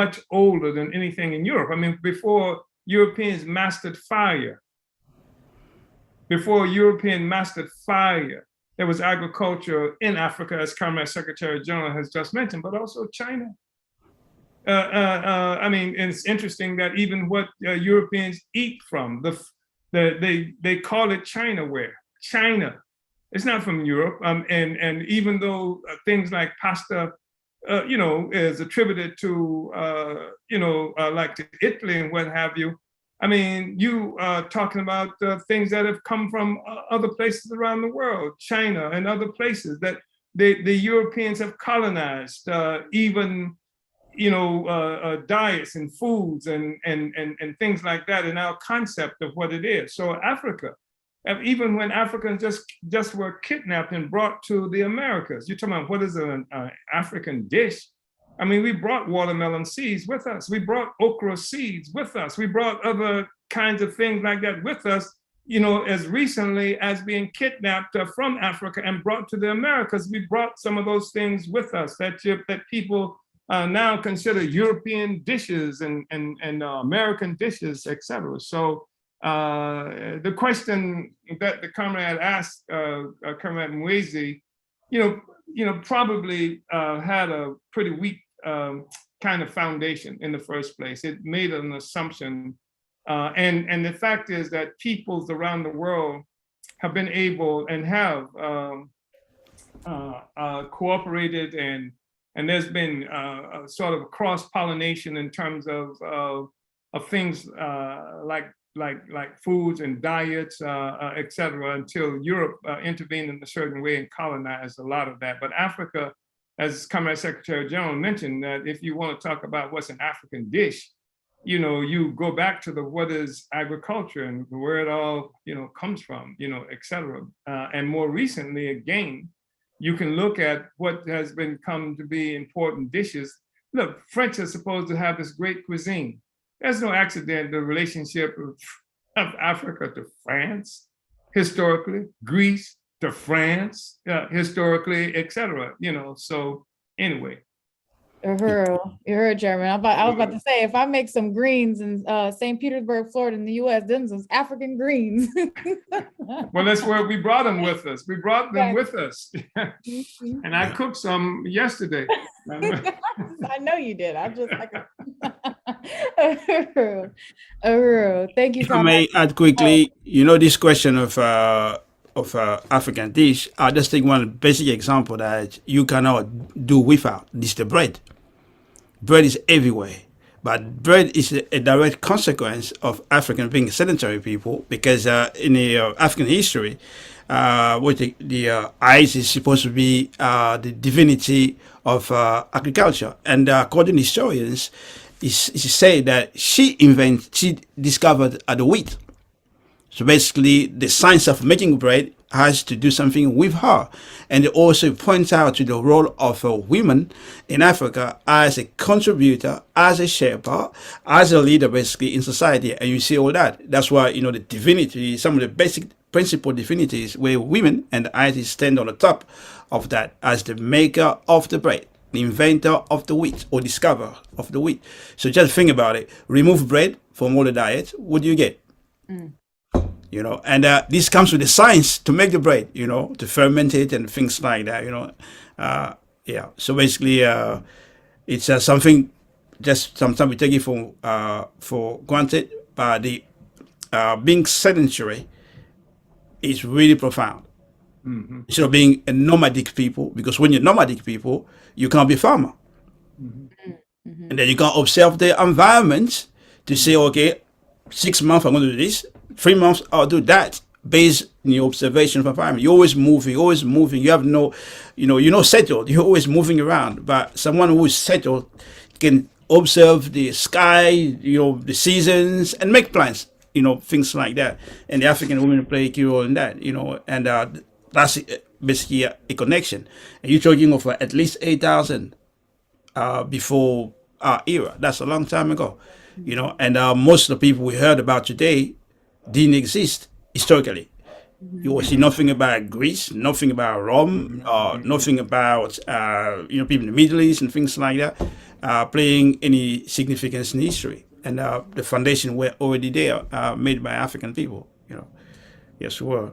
much older than anything in Europe. Before Europeans mastered fire, there was agriculture in Africa, as Comrade Secretary General has just mentioned, but also China. And it's interesting that even what Europeans eat from, they call it Chinaware. China. It's not from Europe. And even though things like pasta, is attributed to, like to Italy and what have you. You are talking about things that have come from other places around the world, China and other places that the Europeans have colonized, even diets and foods and things like that, and our concept of what it is. So Africa, even when Africans just were kidnapped and brought to the Americas, you're talking about what is an African dish? We brought watermelon seeds with us. We brought okra seeds with us. We brought other kinds of things like that with us, as recently as being kidnapped from Africa and brought to the Americas. We brought some of those things with us that people now consider European dishes and American dishes, etc. So the question that the comrade asked, Comrade Mwezi, probably had a pretty weak kind of foundation in the first place. It made an assumption, and the fact is that peoples around the world have been able and have cooperated, and there's been a sort of cross-pollination in terms of things like foods and diets, et cetera, until Europe intervened in a certain way and colonized a lot of that. But Africa, as Comrade Secretary General mentioned, that if you want to talk about what's an African dish, you go back to what is agriculture and where it all, comes from, et cetera. And more recently, again, you can look at what has come to be important dishes. Look, French are supposed to have this great cuisine. There's no accident, the relationship of Africa to France, historically, Greece to France, historically, et cetera. So anyway. You heard, Chairman. I was about to say, if I make some greens in St. Petersburg, Florida, in the U.S., then some African greens. Well, that's where we brought them with us. We brought them with us. And I cooked some yesterday. I know you did. I'm just like, thank you. If I may add quickly, this question of of African dish, I'll just take one basic example that you cannot do without. This is the bread. Bread is everywhere. But bread is a direct consequence of African being sedentary people because in the African history, what the ice is supposed to be the divinity of agriculture. And according to historians, it's said that she discovered the wheat. So basically, the science of making bread has to do something with her. And it also points out to the role of women in Africa as a contributor, as a shaper, as a leader, basically, in society. And you see all that. That's why, the divinity, some of the basic principal divinities where women and the ISIS stand on the top of that as the maker of the bread, the inventor of the wheat, or discoverer of the wheat. So just think about it. Remove bread from all the diet, what do you get? And this comes with the science to make the bread, to ferment it and things like that, So basically, it's something just sometimes we take it for granted, but the being sedentary is really profound. Instead of being a nomadic people, because when you're nomadic people, you can't be farmer. And then you can't observe the environment to say, okay, 6 months I'm going to do this, 3 months I'll do that, based on your observation of environment. You're always moving. You have no, you're not settled. You're always moving around. But someone who is settled can observe the sky, the seasons, and make plans, things like that. And the African women play a key role in that, and that's basically a connection. And you're talking of at least 8,000 before our era. That's a long time ago, and most of the people we heard about today didn't exist historically. You will see nothing about Greece, nothing about Rome, nothing about people in the Middle East and things like that playing any significance in history. And the foundation were already there, made by African people. Yes, we were.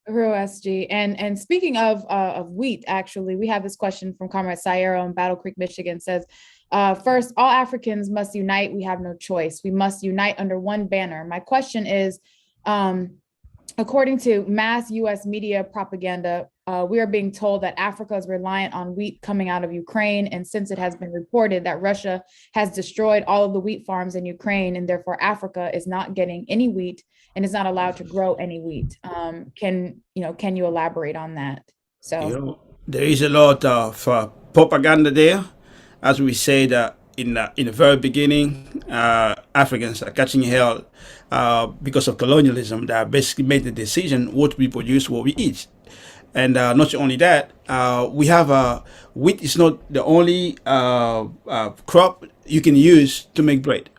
Real SG. And speaking of wheat, actually, we have this question from Comrade Sayero in Battle Creek, Michigan. Says, first, all Africans must unite. We have no choice. We must unite under one banner. My question is, according to mass U.S. media propaganda, we are being told that Africa is reliant on wheat coming out of Ukraine. And since it has been reported that Russia has destroyed all of the wheat farms in Ukraine, and therefore Africa is not getting any wheat and is not allowed to grow any wheat. Can you elaborate on that? So there is a lot of propaganda there. As we said in the very beginning, Africans are catching hell because of colonialism that basically made the decision what we produce, what we eat. And not only that, we have wheat is not the only crop you can use to make bread.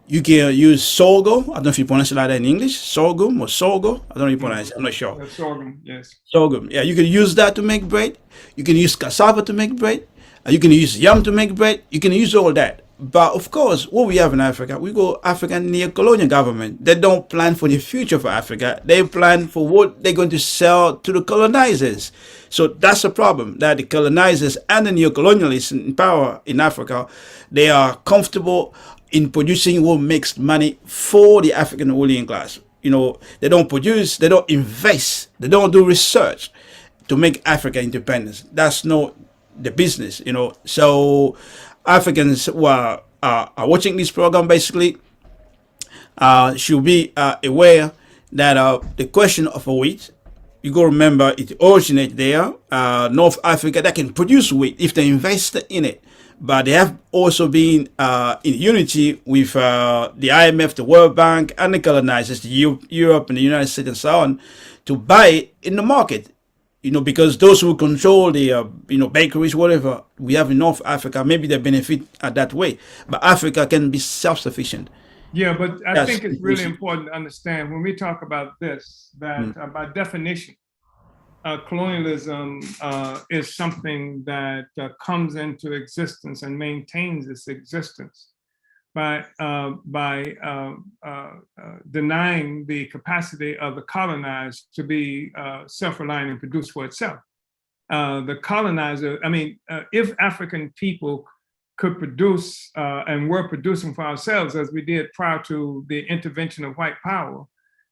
You can use sorghum. I don't know if you pronounce it like that in English. Sorghum or sorgo. I don't know if you pronounce it. I'm not sure. Sorghum, yes. Sorghum. Yeah, you can use that to make bread. You can use cassava to make bread. You can use yam to make bread. You can use all that. But of course, what we have in Africa, we go African neo-colonial government. They don't plan for the future for Africa. They plan for what they're going to sell to the colonizers. So that's the problem, that the colonizers and the neo-colonialists in power in Africa, they are comfortable in producing what makes money for the African ruling class. They don't produce, they don't invest, they don't do research to make Africa independent. That's not the business, So Africans who are watching this program basically should be aware that the question of wheat, you got to remember it originated there. North Africa, that can produce wheat if they invest in it. But they have also been in unity with the IMF, the World Bank, and the colonizers, Europe and the United States and so on, to buy it in the market. Because those who control the, bakeries, whatever we have in North Africa, maybe they benefit that way. But Africa can be self-sufficient. Yeah, but I think it's really important to understand when we talk about this, that by definition, colonialism is something that comes into existence and maintains its existence by denying the capacity of the colonized to be self-reliant and produce for itself. The colonizer, if African people could produce and were producing for ourselves as we did prior to the intervention of white power,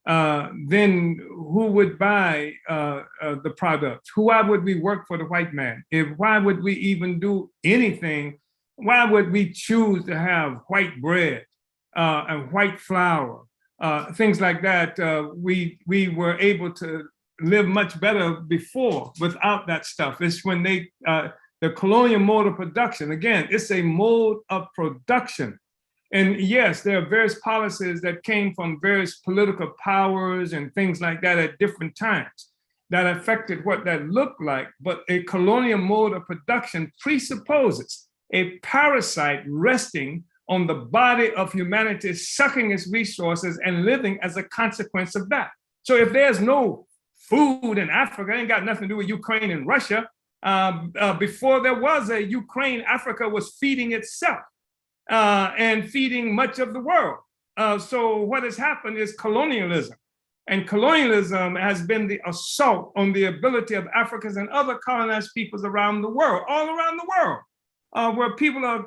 then who would buy the product? Why would we work for the white man? Why would we even do anything? Why would we choose to have white bread and white flour, things like that? We were able to live much better before without that stuff. It's when the colonial mode of production, again, it's a mode of production. And yes, there are various policies that came from various political powers and things like that at different times that affected what that looked like. But a colonial mode of production presupposes a parasite resting on the body of humanity, sucking its resources and living as a consequence of that. So if there's no food in Africa, it ain't got nothing to do with Ukraine and Russia. Before there was a Ukraine, Africa was feeding itself. And feeding much of the world. So what has happened is colonialism. And colonialism has been the assault on the ability of Africans and other colonized peoples around the world, all around the world, where people are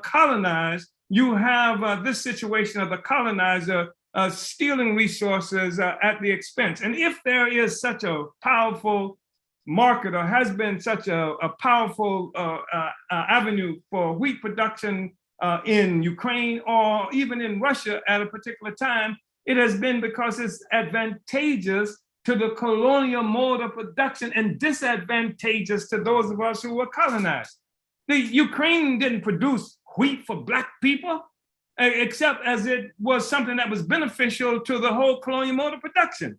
colonized. You have this situation of the colonizer stealing resources at the expense. And if there is such a powerful market, or has been such a powerful avenue for wheat production in Ukraine or even in Russia at a particular time, it has been because it's advantageous to the colonial mode of production and disadvantageous to those of us who were colonized. The Ukraine didn't produce wheat for Black people, except as it was something that was beneficial to the whole colonial mode of production.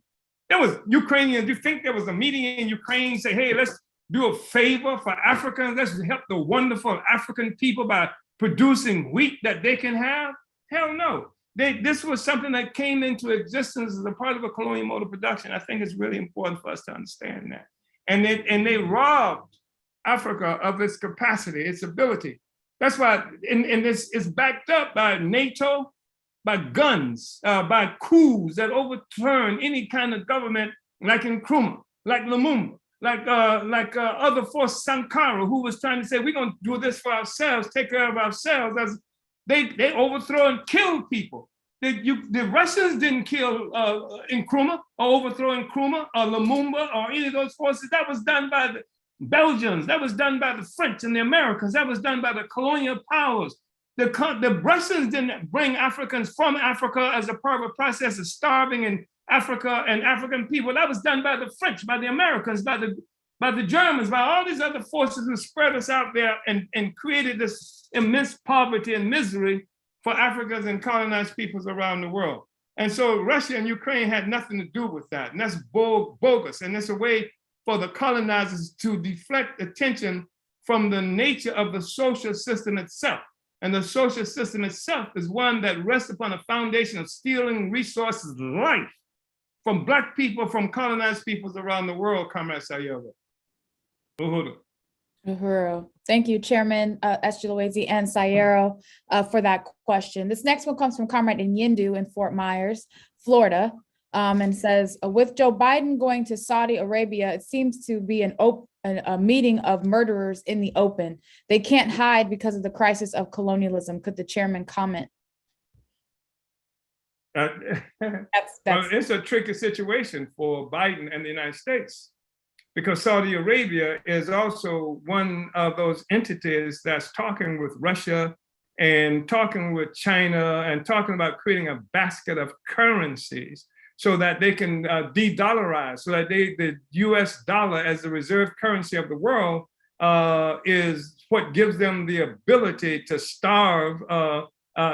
There was Ukrainians, you think there was a meeting in Ukraine, say, hey, let's do a favor for Africans, let's help the wonderful African people by producing wheat that they can have? Hell no. This was something that came into existence as a part of a colonial mode of production. I think it's really important for us to understand that. And they robbed Africa of its capacity, its ability. That's why, and this is backed up by NATO, by guns, by coups that overturn any kind of government, like in Nkrumah, like Lumumba, like other force Sankara, who was trying to say, we're going to do this for ourselves, take care of ourselves. As they overthrow and kill people. The Russians didn't kill Nkrumah or overthrow Nkrumah or Lumumba or any of those forces. That was done by the Belgians. That was done by the French and the Americans. That was done by the colonial powers. The Russians didn't bring Africans from Africa as a part of a process of starving in Africa and African people. That was done by the French, by the Americans, by the Germans, by all these other forces who spread us out there and created this immense poverty and misery for Africans and colonized peoples around the world. And so Russia and Ukraine had nothing to do with that. And that's bogus. And it's a way for the colonizers to deflect attention from the nature of the social system itself. And the social system itself is one that rests upon a foundation of stealing resources, life, from Black people, from colonized peoples around the world, Comrade Sayero. Uhuru. Uhuru. Thank you, Chairman Eschilowezi and Sayero, for that question. This next one comes from Comrade Nyindu in Fort Myers, Florida, and says, with Joe Biden going to Saudi Arabia, it seems to be a meeting of murderers in the open. They can't hide because of the crisis of colonialism. Could the chairman comment? Well, it's a tricky situation for Biden and the United States, because Saudi Arabia is also one of those entities that's talking with Russia and talking with China and talking about creating a basket of currencies so that they can de-dollarize, so that the US dollar as the reserve currency of the world is what gives them the ability to starve,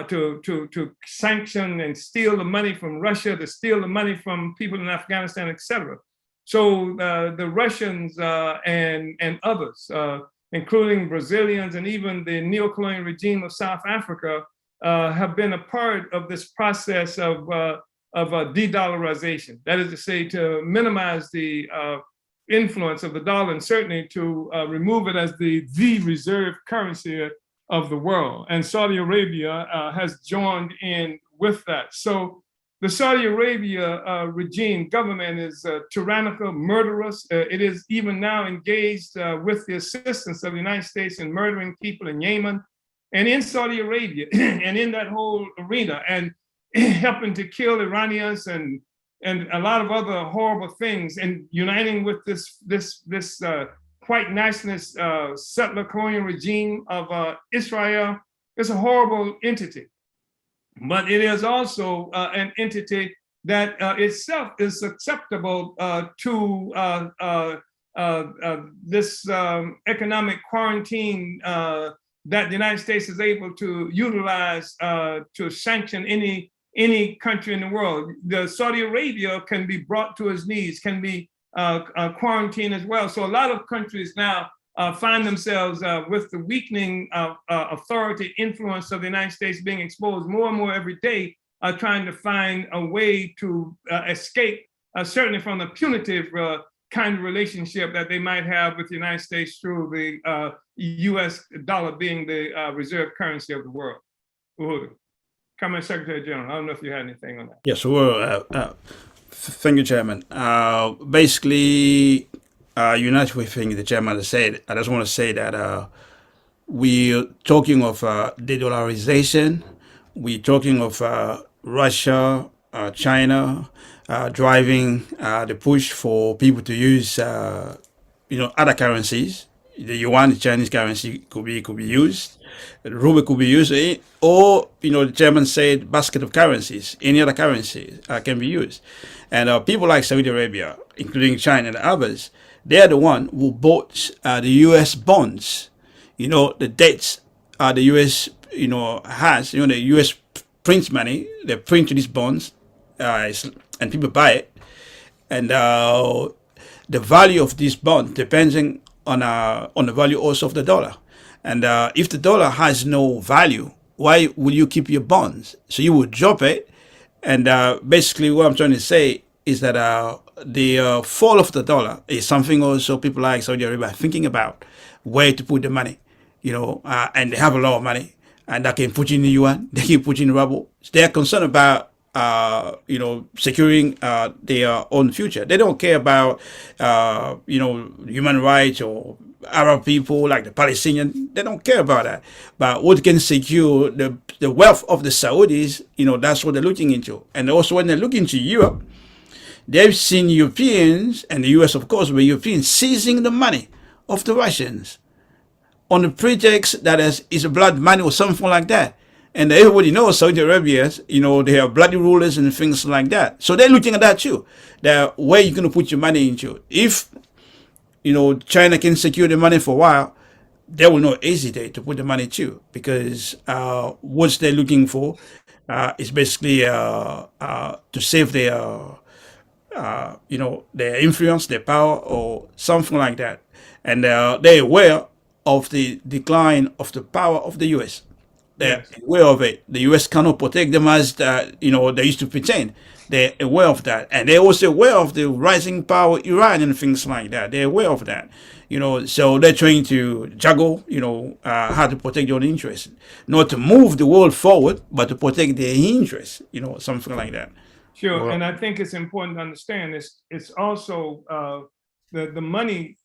to sanction and steal the money from Russia, to steal the money from people in Afghanistan, et cetera. So the Russians and others, including Brazilians and even the neo-colonial regime of South Africa, have been a part of this process of de-dollarization. That is to say, to minimize the influence of the dollar and certainly to remove it as the reserve currency of the world. And Saudi Arabia has joined in with that. So the Saudi Arabia regime, government is tyrannical, murderous. It is even now engaged with the assistance of the United States in murdering people in Yemen and in Saudi Arabia and in that whole arena, and helping to kill Iranians and and a lot of other horrible things, and uniting with this white nationalist settler colonial regime of Israel. It's a horrible entity, but it is also an entity that itself is susceptible to this economic quarantine that the United States is able to utilize to sanction any country in the world. The Saudi Arabia can be brought to its knees, can be quarantined as well. So a lot of countries now find themselves with the weakening authority influence of the United States being exposed more and more every day, trying to find a way to escape, certainly from the punitive kind of relationship that they might have with the United States through the US dollar being the reserve currency of the world. Uhuru. Comment, Secretary General. I don't know if you had anything on that. Yes, well, thank you, Chairman. Basically, unite with things the Chairman has said. I just want to say that we're talking of de-dollarization. We're talking of Russia, China, driving the push for people to use, other currencies. The yuan, the Chinese currency, could be used. The ruble could be used, or the Chairman said basket of currencies. Any other currency can be used, and people like Saudi Arabia, including China and others, they are the one who bought the U.S. bonds. The debts the U.S. has. The U.S. prints money. They print these bonds, and people buy it, and the value of this bond depending on the value also of the dollar. And if the dollar has no value, why will you keep your bonds? So you would drop it. And basically what I'm trying to say is that the fall of the dollar is something also people like Saudi Arabia are thinking about where to put the money, and they have a lot of money, and they can put in the yuan, they can put in ruble. They're concerned about securing their own future. They don't care about human rights or Arab people like the Palestinian. They don't care about that. But what can secure the wealth of the Saudis, that's what they're looking into. And also when they look into Europe, they've seen Europeans, and the US of course, but Europeans seizing the money of the Russians on the pretext that is blood money or something like that. And everybody knows Saudi Arabia, they have bloody rulers and things like that. So they're looking at that too. That where you're going to put your money into. If, China can secure the money for a while, they will not hesitate to put the money too. Because what they're looking for is basically to save their influence, their power, or something like that. And they're aware of the decline of the power of the US. They're aware of it. The US cannot protect them as they used to pretend. They're aware of that. And they're also aware of the rising power of Iran and things like that. They're aware of that. So they're trying to juggle, how to protect their own interests. Not to move the world forward, but to protect their interests, something like that. Sure. Well, and I think it's important to understand this. It's also the money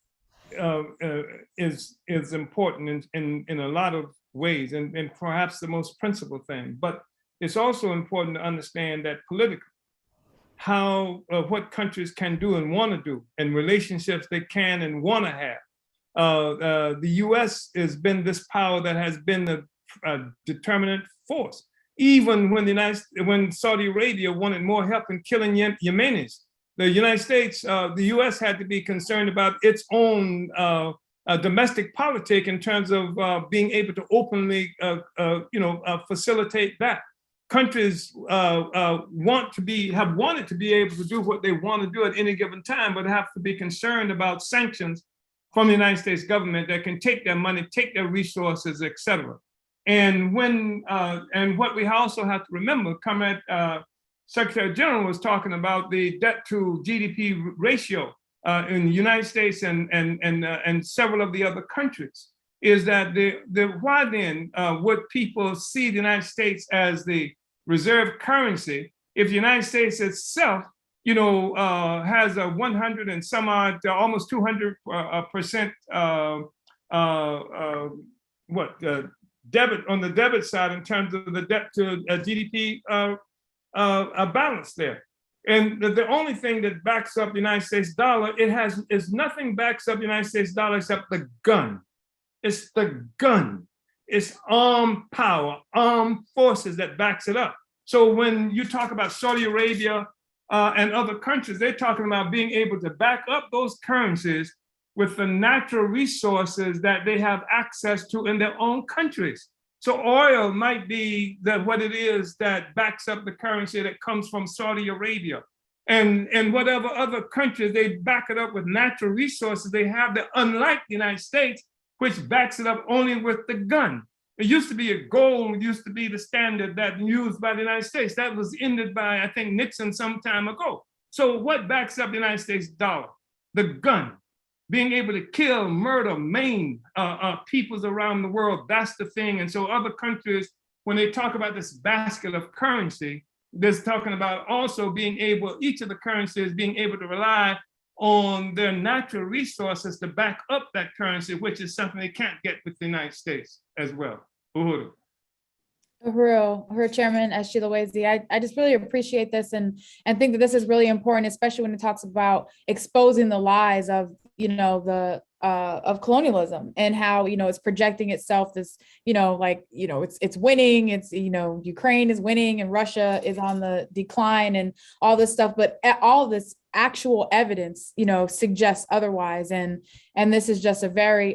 is important in a lot of ways, and perhaps the most principal thing. But it's also important to understand that politically, how what countries can do and want to do, and relationships they can and want to have. The U.S. has been this power that has been the determinant force. Even when Saudi Arabia wanted more help in killing Yemenis, the United States, the U.S. had to be concerned about its own domestic politic in terms of being able to openly, facilitate that. Countries have wanted to be able to do what they want to do at any given time, but have to be concerned about sanctions from the United States government that can take their money, take their resources, et cetera. And what we also have to remember, Comrade Secretary General was talking about the debt to GDP ratio in the United States and several of the other countries, is that why then would people see the United States as the reserve currency if the United States itself, has a 100 and some odd, almost 200% debit on the debit side in terms of the debt to GDP balance there. And the only thing that backs up the United States dollar, is nothing backs up the United States dollar except the gun. It's the gun. It's armed power, armed forces that backs it up. So when you talk about Saudi Arabia and other countries, they're talking about being able to back up those currencies with the natural resources that they have access to in their own countries. So oil might be what it is that backs up the currency that comes from Saudi Arabia. And whatever other countries, they back it up with natural resources they have that, unlike the United States, which backs it up only with the gun. It used to be gold used to be the standard that used by the United States. That was ended by, I think, Nixon some time ago. So what backs up the United States dollar? The gun. Being able to kill, murder, maim peoples around the world, that's the thing. And so other countries, when they talk about this basket of currency, they're talking about also being able, each of the currencies being able to rely on their natural resources to back up that currency, which is something they can't get with the United States as well. Uhuru. Her Chairman Shilawezi, I just really appreciate this and think that this is really important, especially when it talks about exposing the lies of, of colonialism and how, it's projecting itself as, it's winning, it's, Ukraine is winning and Russia is on the decline and all this stuff, but all this actual evidence, suggests otherwise. And this is just a very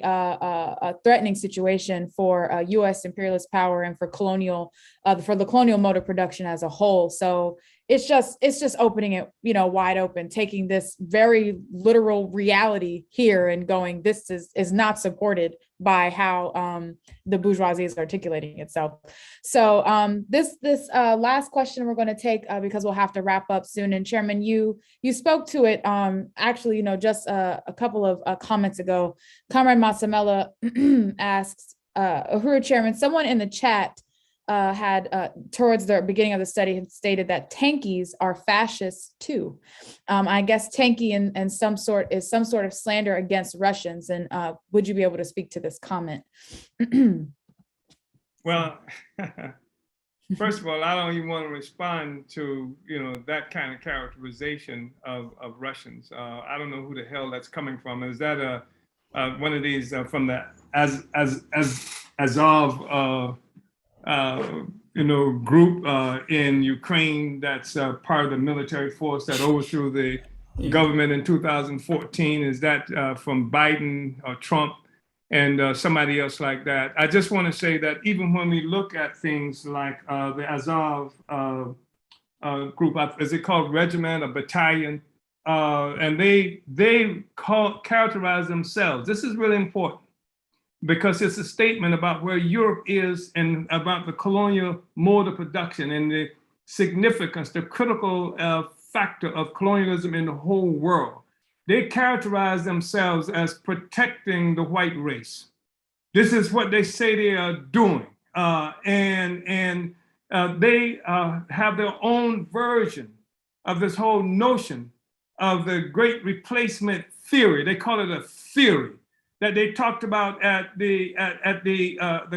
threatening situation for U.S. imperialist power and for the colonial mode of production as a whole. So it's just opening it, wide open, taking this very literal reality here and going, this is not supported by how the bourgeoisie is articulating itself. So this last question we're going to take because we'll have to wrap up soon. And Chairman, you spoke to it actually, just a couple of comments ago. Comrade Matsamela asks, Uhuru Chairman, someone in the chat had towards the beginning of the study had stated that Tankies are fascists too. I guess tanky and some sort of slander against Russians. And would you be able to speak to this comment? Well, first of all, I don't even want to respond to that kind of characterization of Russians. I don't know who the hell that's coming from. Is that one of these from the Azov group in Ukraine that's part of the military force that overthrew the government in 2014? Is that from Biden or Trump and somebody else like that? I just want to say that even when we look at things like the Azov group, is it called regiment or battalion? And they characterize themselves. This is really important, because it's a statement about where Europe is and about the colonial mode of production and the significance, the critical factor of colonialism in the whole world. They characterize themselves as protecting the white race. This is what they say they are doing. And they have their own version of this whole notion of the great replacement theory. They call it a theory that they talked about at the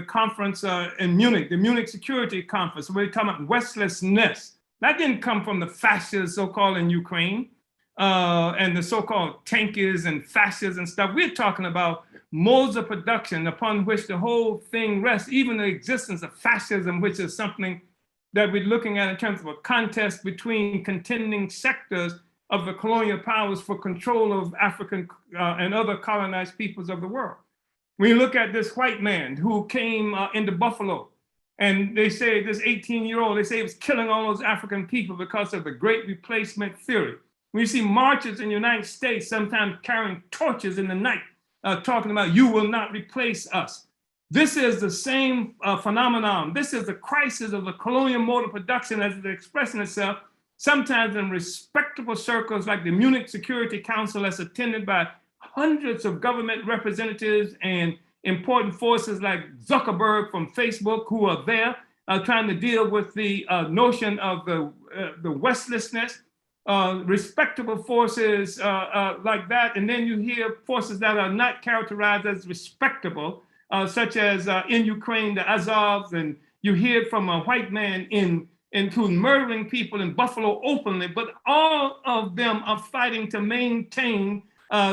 conference in Munich, the Munich Security Conference, where they talk about restlessness. That didn't come from the fascists, so-called, in Ukraine, and the so-called Tankies and fascists and stuff. We're talking about modes of production upon which the whole thing rests, even the existence of fascism, which is something that we're looking at in terms of a contest between contending sectors of the colonial powers for control of African and other colonized peoples of the world. When you look at this white man who came into Buffalo, and they say this 18-year-old, they say he was killing all those African people because of the great replacement theory. When you see marchers in the United States sometimes carrying torches in the night, talking about, you will not replace us. This is the same phenomenon. This is the crisis of the colonial mode of production as it's expressing itself, sometimes in respectable circles like the Munich Security Council, that's attended by hundreds of government representatives and important forces like Zuckerberg from Facebook, who are there trying to deal with the notion of the westlessness, respectable forces like that. And then you hear forces that are not characterized as respectable, such as in Ukraine, the Azovs, and you hear from a white man in including murdering people in Buffalo openly, but all of them are fighting to maintain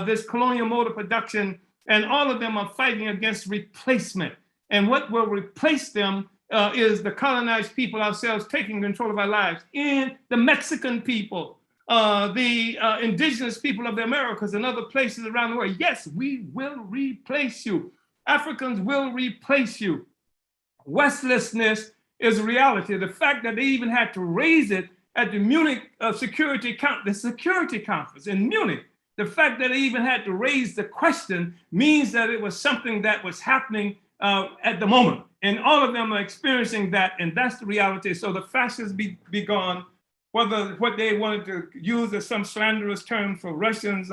this colonial mode of production, and all of them are fighting against replacement. And what will replace them is the colonized people ourselves taking control of our lives, and the Mexican people, the indigenous people of the Americas and other places around the world. Yes, we will replace you. Africans will replace you. Westlessness is a reality. The fact that they even had to raise it at the Munich the Security Conference in Munich, the fact that they even had to raise the question means that it was something that was happening at the moment. And all of them are experiencing that, and that's the reality. So the fascists be gone, whether what they wanted to use as some slanderous term for Russians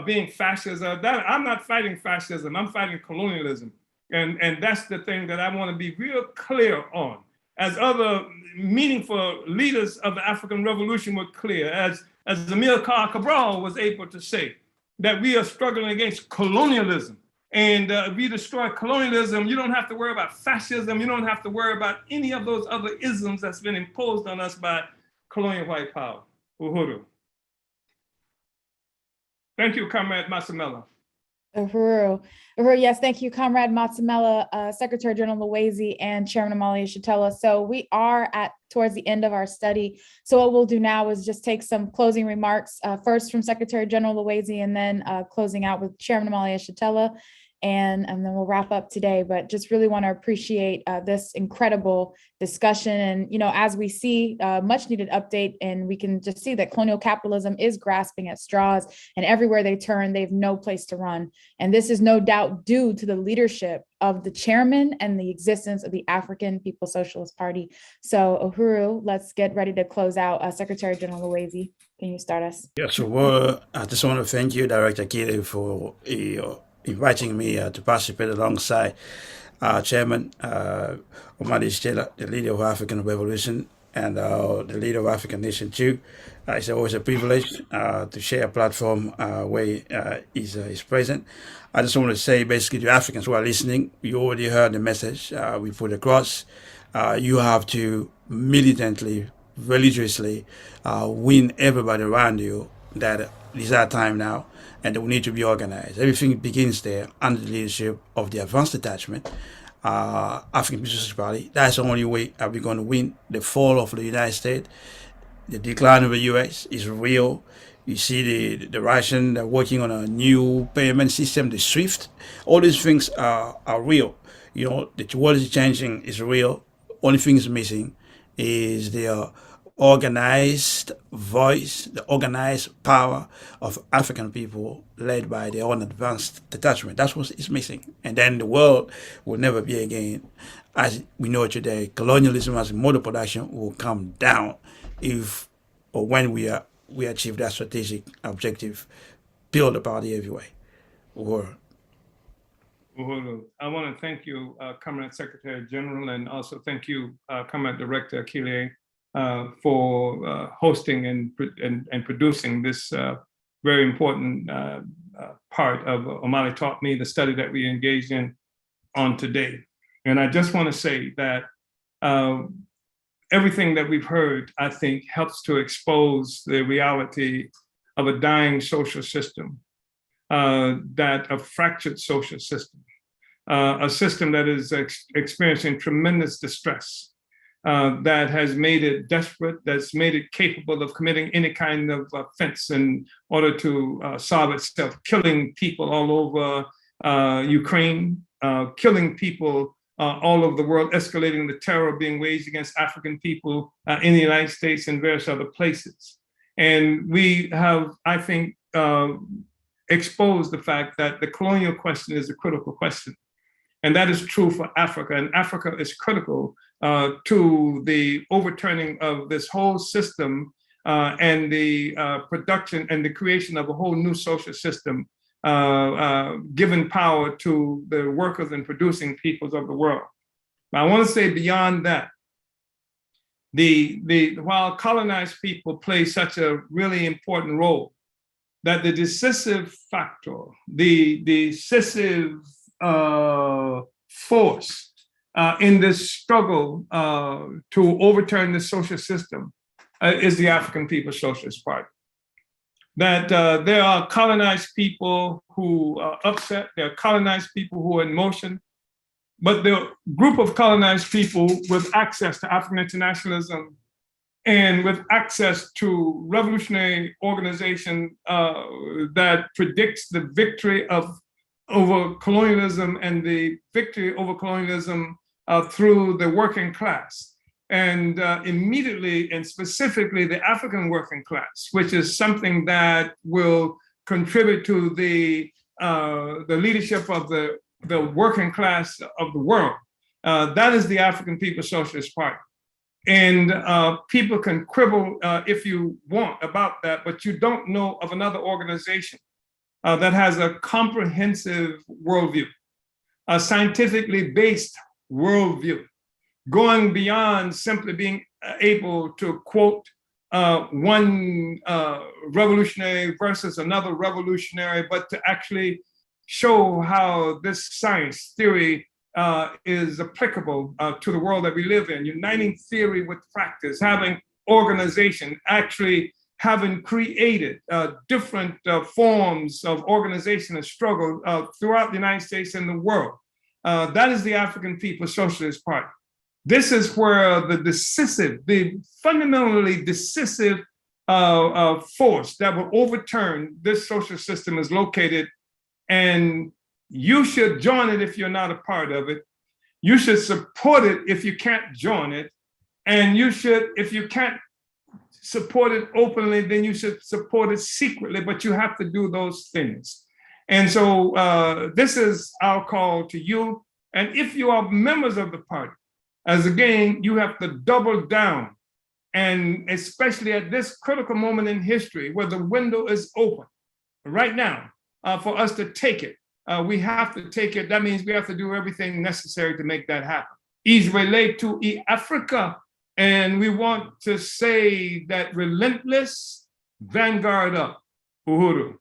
being fascists. I'm not fighting fascism, I'm fighting colonialism. And that's the thing that I want to be real clear on. As other meaningful leaders of the African Revolution were clear, as Amilcar Cabral was able to say, that we are struggling against colonialism. And if we destroy colonialism, you don't have to worry about fascism. You don't have to worry about any of those other isms that's been imposed on us by colonial white power. Uhuru. Thank you, Comrade Masamela. Uhuru. Yes, thank you, Comrade Matsamela, Secretary General Luwezi, and Chairman Amalia Shatella. So we are towards the end of our study. So what we'll do now is just take some closing remarks, first from Secretary General Luwezi, and then closing out with Chairman Amalia Shatella. And then we'll wrap up today, but just really want to appreciate this incredible discussion. And, as we see much needed update, and we can just see that colonial capitalism is grasping at straws, and everywhere they turn, they have no place to run. And this is no doubt due to the leadership of the chairman and the existence of the African People's Socialist Party. So Uhuru, let's get ready to close out. Secretary General Luwezi, can you start us? Yes, so I just want to thank you, Director Kiri, for inviting me to participate alongside Chairman Omali Stella, the leader of African Revolution, and the leader of African Nation too. It's always a privilege to share a platform where he's present. I just want to say basically to Africans who are listening, you already heard the message we put across. You have to militantly, religiously win everybody around you that it's our time now, and we need to be organized. Everything begins there under the leadership of the Advanced Detachment, African People's Party. That's the only way we're going to win. The fall of the United States, the decline of the US is real. You see the Russian, they're working on a new payment system, the SWIFT. All these things are real. The world is changing, is real. Only thing is missing is the organized voice, the organized power of African people led by their own advanced detachment. That's what is missing. And then the world will never be again as we know it today. Colonialism as a mode of production will come down if or when we achieve that strategic objective, build a party everywhere. Uhuru. I want to thank you, Comrade Secretary General, and also thank you, Comrade Director Akile, for hosting and producing this very important part of Omali Taught Me, the study that we engaged in on today. And I just want to say that everything that we've heard, I think, helps to expose the reality of a dying social system, that a fractured social system, a system that is experiencing tremendous distress, that has made it desperate, that's made it capable of committing any kind of offense in order to solve itself, killing people all over Ukraine, killing people all over the world, escalating the terror being waged against African people in the United States and various other places. And we have, I think, exposed the fact that the colonial question is a critical question. And that is true for Africa. And Africa is critical to the overturning of this whole system and the production and the creation of a whole new social system, giving power to the workers and producing peoples of the world. But I want to say beyond that, while colonized people play such a really important role, that the decisive factor, the decisive force in this struggle to overturn the social system is the African People's Socialist Party. That there are colonized people who are upset, there are colonized people who are in motion, but the group of colonized people with access to African internationalism and with access to revolutionary organization that predicts the victory over colonialism and the victory over colonialism through the working class. And immediately and specifically the African working class, which is something that will contribute to the leadership of the working class of the world. That is the African People's Socialist Party. And people can quibble if you want about that, but you don't know of another organization that has a comprehensive worldview, a scientifically based worldview, going beyond simply being able to quote one revolutionary versus another revolutionary, but to actually show how this science theory is applicable to the world that we live in, uniting theory with practice, having organization, actually having created different forms of organization and struggle throughout the United States and the world. That is the African People's Socialist Party. This is where the fundamentally decisive force that will overturn this social system is located. And you should join it if you're not a part of it. You should support it if you can't join it. And you should, if you can't support it openly, then you should support it secretly, but you have to do those things. And so this is our call to you. And if you are members of the party, as again, you have to double down. And especially at this critical moment in history where the window is open right now for us to take it. We have to take it. That means we have to do everything necessary to make that happen. Israel to Africa. And we want to say that relentless vanguard up. Uhuru.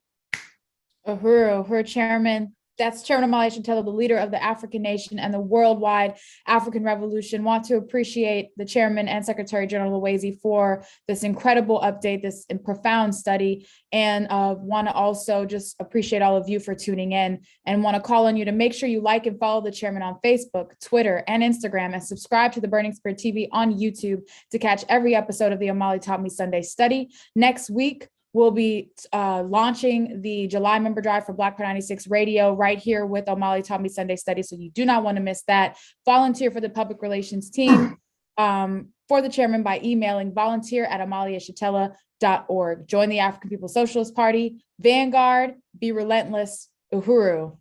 Uhuru, Chairman. That's Chairman Omali Yeshitela, the leader of the African Nation and the worldwide African Revolution. Want to appreciate the Chairman and Secretary General Lawezi for this incredible update, this profound study, and want to also just appreciate all of you for tuning in and want to call on you to make sure you like and follow the Chairman on Facebook, Twitter, and Instagram, and subscribe to the Burning Spirit TV on YouTube to catch every episode of the Omali Taught Me Sunday Study. Next week, we'll be launching the July member drive for Black Power 96 Radio right here with Omali Taught Me Sunday Study. So you do not want to miss that. Volunteer for the public relations team for the chairman by emailing volunteer@omaliyeshitela.org. Join the African People's Socialist Party. Vanguard, be relentless. Uhuru.